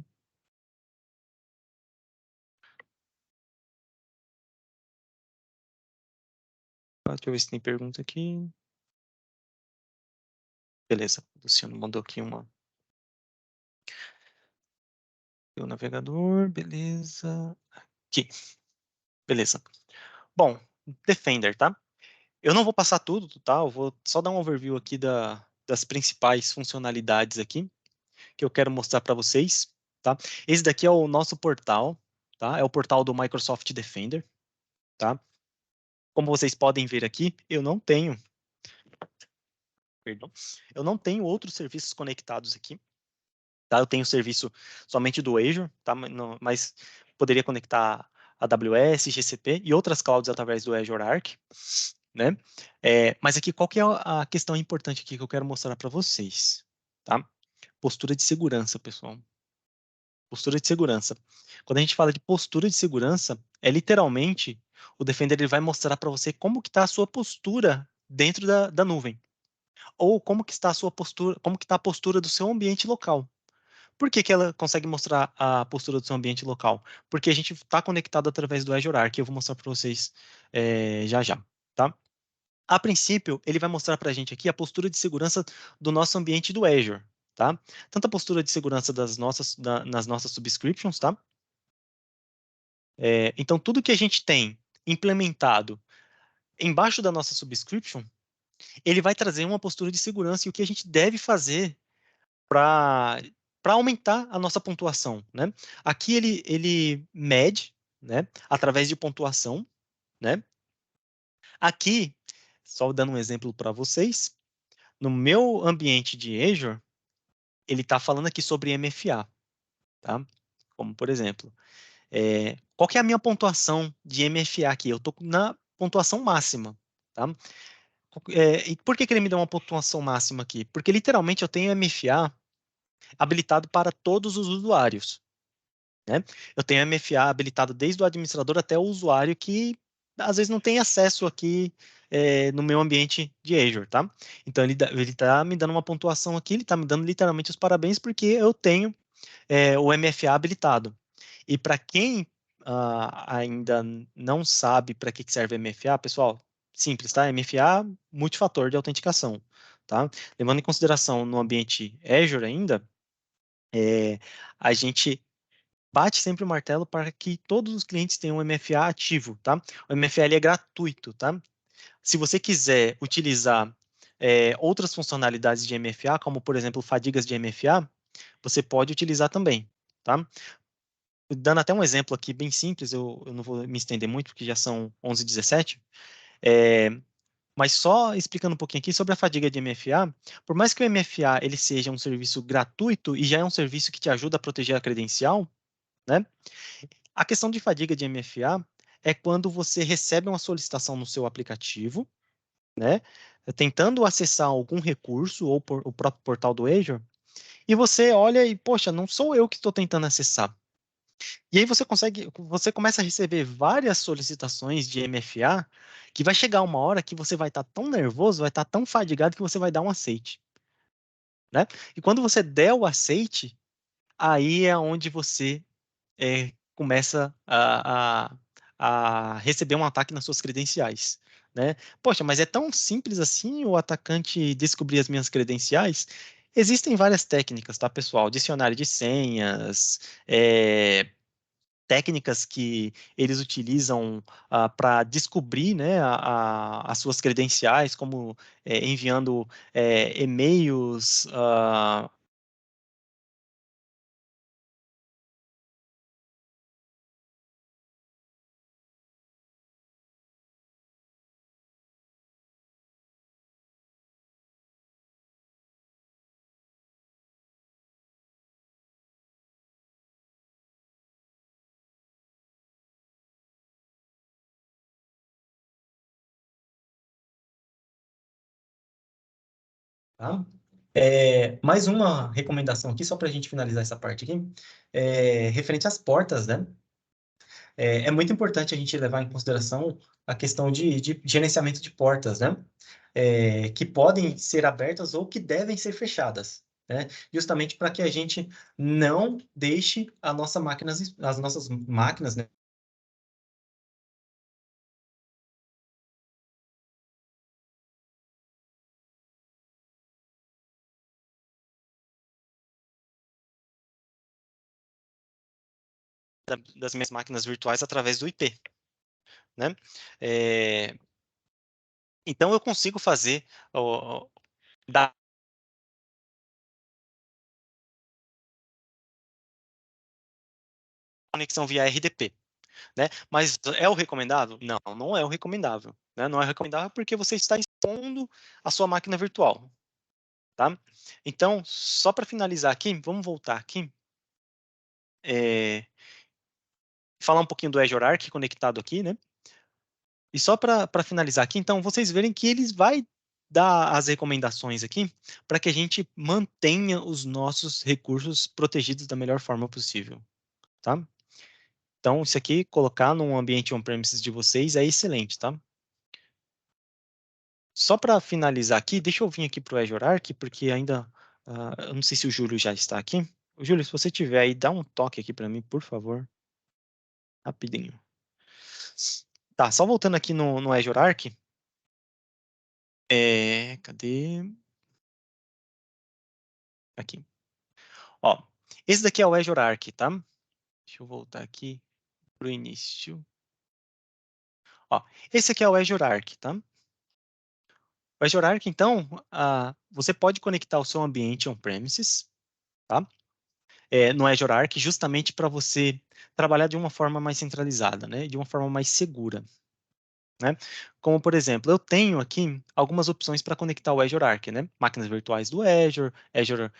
Deixa eu ver se tem pergunta aqui. Beleza. O Luciano mandou aqui uma... O navegador, beleza. Aqui. Beleza. Bom, Defender, tá? Eu não vou passar tudo, tá? Eu vou só dar um overview aqui das principais funcionalidades aqui que eu quero mostrar para vocês, tá? Esse daqui é o nosso portal, tá? É o portal do Microsoft Defender, tá? Como vocês podem ver aqui, perdão, eu não tenho outros serviços conectados aqui, tá? Eu tenho o serviço somente do Azure, tá? Mas poderia conectar AWS, GCP e outras clouds através do Azure Arc, né? Mas aqui, qual que é a questão importante aqui que eu quero mostrar para vocês, tá? Postura de segurança, pessoal. Postura de segurança. Quando a gente fala de postura de segurança, é literalmente o Defender ele vai mostrar para você como que está a sua postura dentro da nuvem, ou como que está a sua postura, como que está a postura do seu ambiente local. Por que que ela consegue mostrar a postura do seu ambiente local? Porque a gente está conectado através do Azure Arc, eu vou mostrar para vocês já já, tá? A princípio, ele vai mostrar para a gente aqui a postura de segurança do nosso ambiente do Azure, tá? Tanto a postura de segurança nas nossas subscriptions, tá? Então, tudo que a gente tem implementado embaixo da nossa subscription, ele vai trazer uma postura de segurança e o que a gente deve fazer para aumentar a nossa pontuação, né? Aqui ele mede, né, através de pontuação, né? Aqui, só dando um exemplo para vocês, no meu ambiente de Azure, ele está falando aqui sobre MFA, tá? Como, por exemplo, qual que é a minha pontuação de MFA aqui? Eu estou na pontuação máxima, tá? E por que que ele me deu uma pontuação máxima aqui? Porque, literalmente, eu tenho MFA habilitado para todos os usuários, né? Eu tenho MFA habilitado desde o administrador até o usuário que, às vezes, não tem acesso aqui no meu ambiente de Azure, tá? Então, ele está me dando uma pontuação aqui, ele está me dando literalmente os parabéns porque eu tenho o MFA habilitado. E para quem ainda não sabe para que serve MFA, pessoal, simples, tá? MFA, multifator de autenticação, tá? Levando em consideração no ambiente Azure ainda, a gente bate sempre o martelo para que todos os clientes tenham um MFA ativo, tá? O MFA ele é gratuito, tá? Se você quiser utilizar outras funcionalidades de MFA, como por exemplo fadigas de MFA, você pode utilizar também, tá? Dando até um exemplo aqui bem simples, eu não vou me estender muito, porque já são 11h17, mas só explicando um pouquinho aqui sobre a fadiga de MFA, por mais que o MFA ele seja um serviço gratuito e já é um serviço que te ajuda a proteger a credencial, né? A questão de fadiga de MFA é quando você recebe uma solicitação no seu aplicativo, né? Tentando acessar algum recurso ou o próprio portal do Azure, e você olha e, poxa, não sou eu que estou tentando acessar. E aí você começa a receber várias solicitações de MFA, que vai chegar uma hora que você vai estar tão nervoso, vai estar tão fadigado que você vai dar um aceite, né? E quando você der o aceite, aí é onde você começa a receber um ataque nas suas credenciais, né? Poxa, mas é tão simples assim o atacante descobrir as minhas credenciais? Existem várias técnicas, tá, pessoal? Dicionário de senhas, técnicas que eles utilizam para descobrir, né, as suas credenciais, como enviando e-mails. Tá? Mais uma recomendação aqui, só para a gente finalizar essa parte aqui, referente às portas, né? É muito importante a gente levar em consideração a questão de gerenciamento de portas, né? Que podem ser abertas ou que devem ser fechadas, né? Justamente para que a gente não deixe as nossas máquinas, né, das minhas máquinas virtuais através do IP, né? É, então eu consigo fazer da conexão via RDP, né? Mas é o recomendável? Não, não é o recomendável, né? Não é recomendável porque você está expondo a sua máquina virtual, tá? Então, só para finalizar aqui, vamos voltar aqui, falar um pouquinho do Azure Arc conectado aqui, né? E só para finalizar aqui, então, vocês verem que eles vai dar as recomendações aqui para que a gente mantenha os nossos recursos protegidos da melhor forma possível, tá? Então, isso aqui, colocar num ambiente on-premises de vocês é excelente, tá? Só para finalizar aqui, deixa eu vir aqui para o Azure Arc, porque ainda, eu não sei se o Júlio já está aqui. Júlio, se você tiver aí, dá um toque aqui para mim, por favor. Rapidinho. Tá, só voltando aqui no Azure Arc. Cadê? Aqui. Ó, esse daqui é o Azure Arc, tá? Deixa eu voltar aqui para o início. Ó, esse aqui é o Azure Arc, tá? O Azure Arc, então, você pode conectar o seu ambiente on-premises, tá? No Azure Arc, justamente para você trabalhar de uma forma mais centralizada, né? De uma forma mais segura, né? Como, por exemplo, eu tenho aqui algumas opções para conectar o Azure Arc, né? Máquinas virtuais do Azure, Azure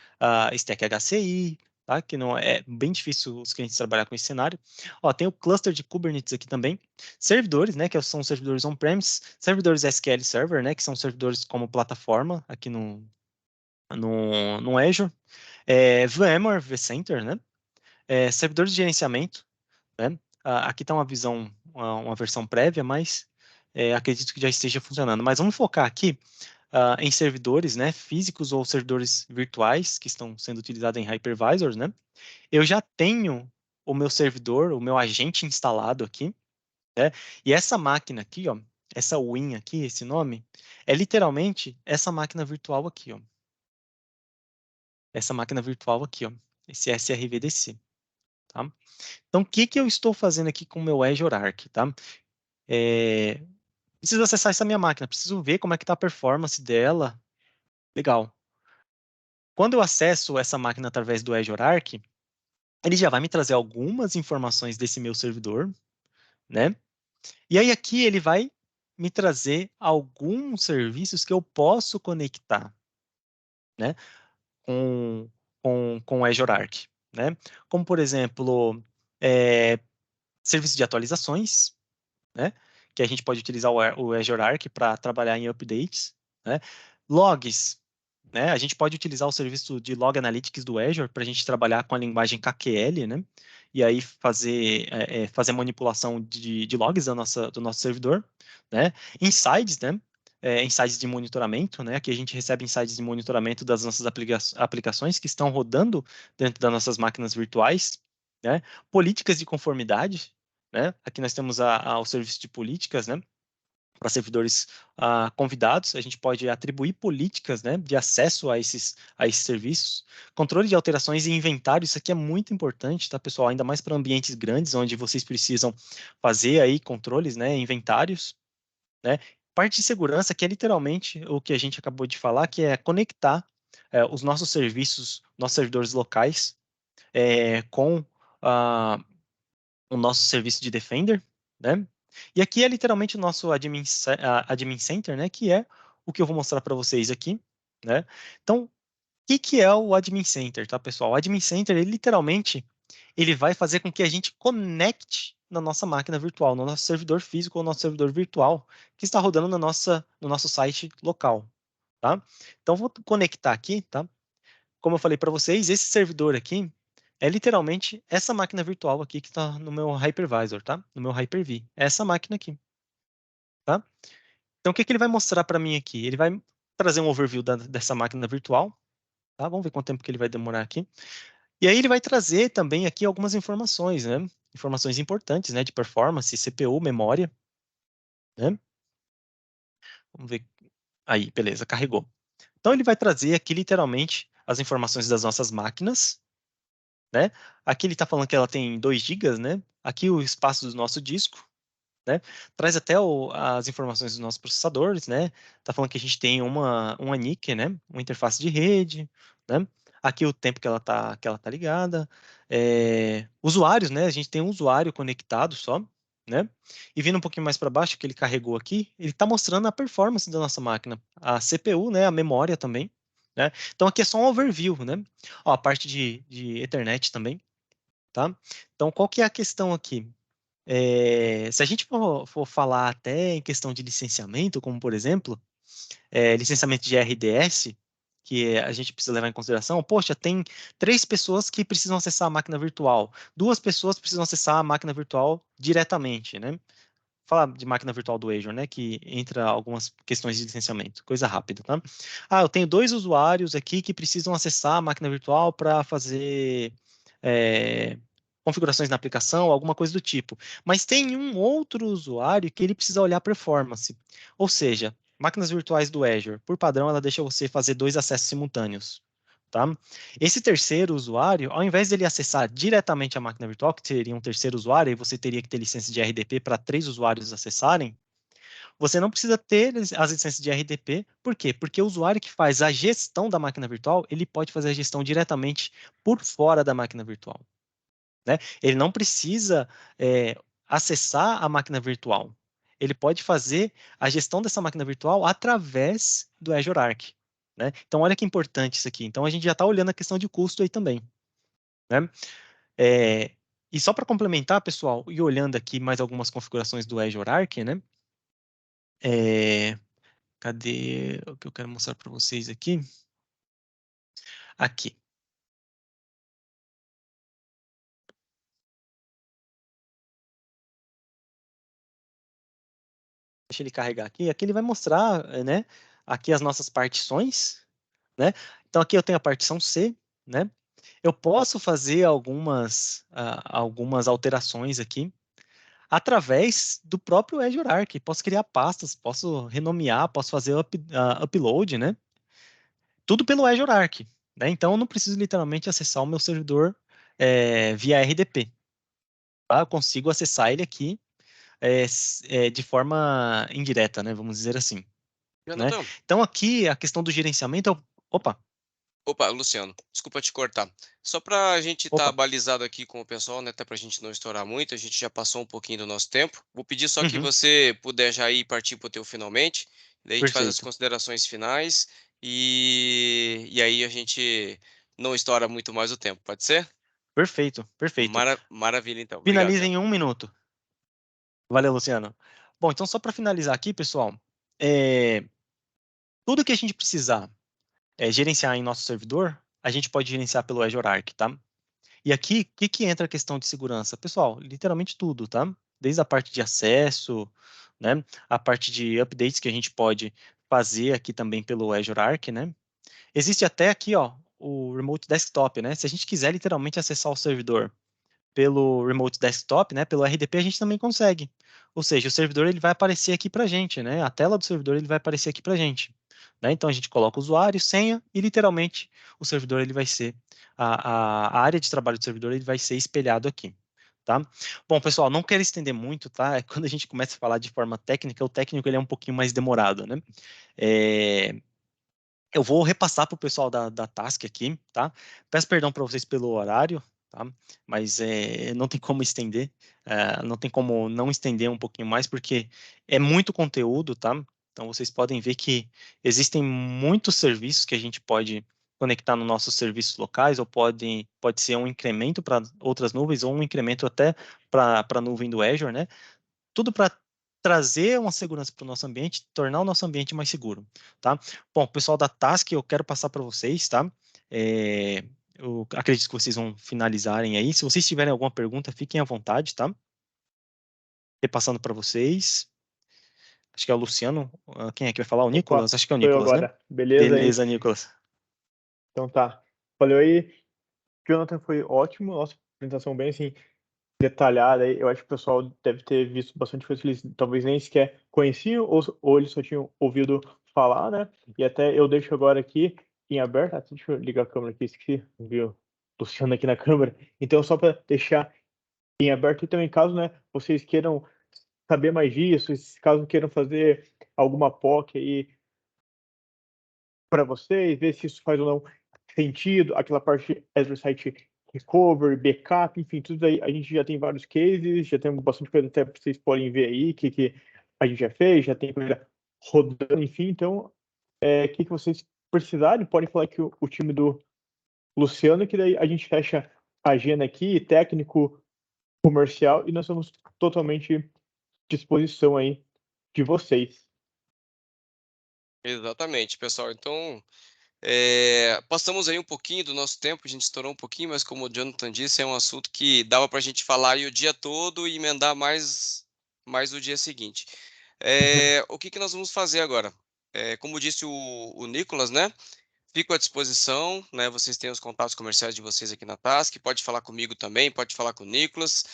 Stack HCI, tá? Que não é bem difícil os clientes trabalhar com esse cenário. Ó, tem o cluster de Kubernetes aqui também. Servidores, né? Que são servidores on-premise. Servidores SQL Server, né? Que são servidores como plataforma aqui no Azure. VMware vCenter, né? Servidores de gerenciamento, né? Aqui está uma visão, uma versão prévia, mas acredito que já esteja funcionando. Mas vamos focar aqui em servidores, né, físicos ou servidores virtuais que estão sendo utilizados em hypervisors, né? Eu já tenho o meu servidor, o meu agente instalado aqui, né? E essa máquina aqui, ó, essa Win aqui, esse nome, é literalmente essa máquina virtual aqui, ó. Essa máquina virtual aqui, ó, esse SRVDC, tá? Então, o que que eu estou fazendo aqui com o meu Azure Arc, tá? Preciso acessar essa minha máquina, preciso ver como é que está a performance dela. Legal. Quando eu acesso essa máquina através do Azure Arc, ele já vai me trazer algumas informações desse meu servidor, né? E aí aqui ele vai me trazer alguns serviços que eu posso conectar, né? Com o Azure Arc, né? Como, por exemplo, serviço de atualizações, né? Que a gente pode utilizar o Azure Arc para trabalhar em updates, né? Logs, né? A gente pode utilizar o serviço de Log Analytics do Azure para a gente trabalhar com a linguagem KQL, né? E aí fazer manipulação de logs do nosso servidor, né? Insights, né? Insights de monitoramento, né? Aqui a gente recebe insights de monitoramento das nossas aplicações que estão rodando dentro das nossas máquinas virtuais, né? Políticas de conformidade, né? Aqui nós temos o serviço de políticas, né? Para servidores convidados, a gente pode atribuir políticas, né, de acesso a esses serviços. Controle de alterações e inventário, isso aqui é muito importante, tá, pessoal? Ainda mais para ambientes grandes, onde vocês precisam fazer aí controles, né, inventários, né? Parte de segurança, que é literalmente o que a gente acabou de falar, que é conectar os nossos serviços, nossos servidores locais, com o nosso serviço de Defender, né? E aqui é literalmente o nosso admin center, né? Que é o que eu vou mostrar para vocês aqui, né? Então, o que é o admin center, tá, pessoal? O admin center, ele literalmente, ele vai fazer com que a gente conecte na nossa máquina virtual, no nosso servidor físico ou no nosso servidor virtual, que está rodando no nosso site local, tá? Então, vou conectar aqui, tá? Como eu falei para vocês, esse servidor aqui é literalmente essa máquina virtual aqui que está no meu hypervisor, tá? No meu Hyper-V. É essa máquina aqui, tá? Então, o que ele vai mostrar para mim aqui? Ele vai trazer um overview dessa máquina virtual, tá? Vamos ver quanto tempo que ele vai demorar aqui. E aí ele vai trazer também aqui algumas informações, né? Informações importantes, né? De performance, CPU, memória, né? Vamos ver. Aí, beleza, carregou. Então, ele vai trazer aqui literalmente as informações das nossas máquinas, né? Aqui ele está falando que ela tem 2 GB, né? Aqui o espaço do nosso disco, né? Traz até as informações dos nossos processadores, né? Tá falando que a gente tem uma NIC, né? Uma interface de rede, né? Aqui o tempo que ela tá ligada. Usuários, né? A gente tem um usuário conectado só, né? E vindo um pouquinho mais para baixo, que ele carregou aqui, ele está mostrando a performance da nossa máquina, a CPU, né? A memória também, né? Então aqui é só um overview, né? Ó, a parte de Ethernet também, tá? Então qual que é a questão aqui? Se a gente for falar até em questão de licenciamento, como por exemplo, licenciamento de RDS, que a gente precisa levar em consideração, poxa, tem 3 pessoas que precisam acessar a máquina virtual, 2 pessoas precisam acessar a máquina virtual diretamente, né? Falar de máquina virtual do Azure, né? Que entra algumas questões de licenciamento, coisa rápida, tá? Eu tenho 2 usuários aqui que precisam acessar a máquina virtual para fazer configurações na aplicação, alguma coisa do tipo. Mas tem um outro usuário que ele precisa olhar performance. Ou seja, máquinas virtuais do Azure, por padrão, ela deixa você fazer 2 acessos simultâneos. Tá? Esse terceiro usuário, ao invés dele acessar diretamente a máquina virtual, que seria um terceiro usuário, e você teria que ter licença de RDP para 3 usuários acessarem, você não precisa ter as licenças de RDP. Por quê? Porque o usuário que faz a gestão da máquina virtual, ele pode fazer a gestão diretamente por fora da máquina virtual, né? Ele não precisa acessar a máquina virtual. Ele pode fazer a gestão dessa máquina virtual através do Azure Arc, né? Então, olha que importante isso aqui. Então, a gente já está olhando a questão de custo aí também, né? E só para complementar, pessoal, e olhando aqui mais algumas configurações do Azure Arc, né? Cadê o que eu quero mostrar para vocês aqui? Aqui. Deixa ele carregar aqui. Aqui ele vai mostrar, né? Aqui as nossas partições, né? Então aqui eu tenho a partição C, né? Eu posso fazer algumas alterações aqui através do próprio Azure Arc. Posso criar pastas, posso renomear, posso fazer upload, né? Tudo pelo Azure Arc, né? Então eu não preciso literalmente acessar o meu servidor via RDP. Tá? Eu consigo acessar ele aqui de forma indireta, né? Vamos dizer assim. Né? Jonathan, Então aqui a questão do gerenciamento, opa, opa, Luciano, desculpa te cortar. Só para a gente estar opa, balizado aqui com o pessoal, né, até para a gente não estourar muito, a gente já passou um pouquinho do nosso tempo. Vou pedir só que uhum, você puder já ir partir para o teu finalmente, daí a gente faz as perfeito, considerações finais e aí a gente não estoura muito mais o tempo, pode ser? perfeito, perfeito. Maravilha, então. Obrigado, Finaliza em Jonathan. 1 minuto. Valeu, Luciano. Bom, então só para finalizar aqui, pessoal, é, tudo que a gente precisar gerenciar em nosso servidor, a gente pode gerenciar pelo Azure Arc, tá? E aqui, o que entra a questão de segurança? Pessoal, literalmente tudo, tá? Desde a parte de acesso, né? A parte de updates que a gente pode fazer aqui também pelo Azure Arc, né? Existe até aqui, ó, o Remote Desktop, né? Se a gente quiser literalmente acessar o servidor pelo Remote Desktop, né? Pelo RDP, a gente também consegue. Ou seja, o servidor ele vai aparecer aqui para a gente, né? A tela do servidor ele vai aparecer aqui para a gente. Né? Então a gente coloca o usuário, senha e literalmente o servidor ele vai ser a área de trabalho do servidor ele vai ser espelhado aqui. Tá? Bom, pessoal, não quero estender muito, tá? Quando a gente começa a falar de forma técnica, o técnico ele é um pouquinho mais demorado, né? Eu vou repassar para o pessoal da Task aqui, tá? Peço perdão para vocês pelo horário, tá? Mas não tem como estender, não tem como não estender um pouquinho mais, porque é muito conteúdo, tá? Então vocês podem ver que existem muitos serviços que a gente pode conectar nos nossos serviços locais, ou pode ser um incremento para outras nuvens, ou um incremento até para a nuvem do Azure, né? Tudo para trazer uma segurança para o nosso ambiente, tornar o nosso ambiente mais seguro, tá? Bom, pessoal da Task, eu quero passar para vocês, tá? Eu acredito que vocês vão finalizarem aí. Se vocês tiverem alguma pergunta, fiquem à vontade, tá? Repassando para vocês. Acho que é o Luciano. Quem é que vai falar? O Nicolas? Opa, Acho que é o sou eu Nicolas, né? agora. Beleza aí? Beleza, Nicolas. Então tá. Valeu aí. Jonathan, foi ótimo. Nossa, apresentação bem assim, detalhada aí. Eu acho que o pessoal deve ter visto bastante coisa que eles talvez nem sequer conheciam ou eles só tinham ouvido falar, né? E até eu deixo agora aqui em aberto. Deixa eu ligar a câmera aqui, esqueci, viu? Luciano aqui na câmera. Então, só para deixar em aberto e também, caso, né, vocês queiram saber mais disso, caso queiram fazer alguma POC aí para vocês, ver se isso faz ou não sentido, aquela parte Azure Site Recovery, Backup, enfim, tudo aí. A gente já tem vários cases, já tem bastante coisa até para vocês podem ver aí, que a gente já fez, já tem coisa rodando, enfim. Então, o que vocês precisarem, podem falar que o time do Luciano, que daí a gente fecha a agenda aqui, técnico, comercial, e nós estamos totalmente à disposição aí de vocês. Exatamente, pessoal. Então, passamos aí um pouquinho do nosso tempo, a gente estourou um pouquinho, mas como o Jonathan disse, é um assunto que dava para a gente falar aí o dia todo e emendar mais o dia seguinte. O que nós vamos fazer agora? Como disse o Nicolas, né? Fico à disposição, né? Vocês têm os contatos comerciais de vocês aqui na Task, pode falar comigo também, pode falar com o Nicolas.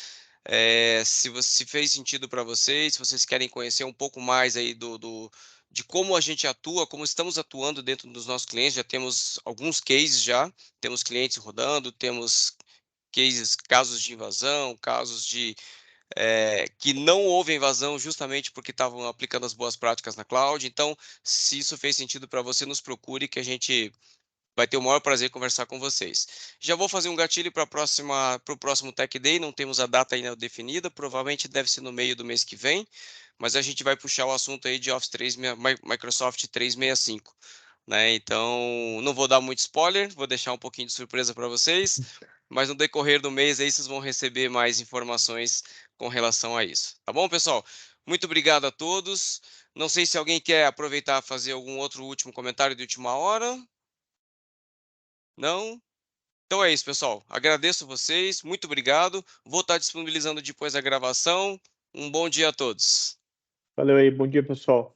Se fez sentido para vocês, se vocês querem conhecer um pouco mais aí de como a gente atua, como estamos atuando dentro dos nossos clientes, já temos alguns cases já, temos clientes rodando, temos casos de invasão, casos que não houve invasão justamente porque estavam aplicando as boas práticas na cloud. Então, se isso fez sentido para você, nos procure que a gente vai ter o maior prazer em conversar com vocês. Já vou fazer um gatilho para o próximo Tech Day, não temos a data ainda definida, provavelmente deve ser no meio do mês que vem, mas a gente vai puxar o assunto aí de Office 3, Microsoft 365. Né? Então, não vou dar muito spoiler, vou deixar um pouquinho de surpresa para vocês, mas no decorrer do mês aí vocês vão receber mais informações com relação a isso. Tá bom, pessoal? Muito obrigado a todos. Não sei se alguém quer aproveitar e fazer algum outro último comentário de última hora. Não? Então é isso, pessoal. Agradeço vocês, muito obrigado. Vou estar disponibilizando depois a gravação. Um bom dia a todos. Valeu aí, bom dia, pessoal.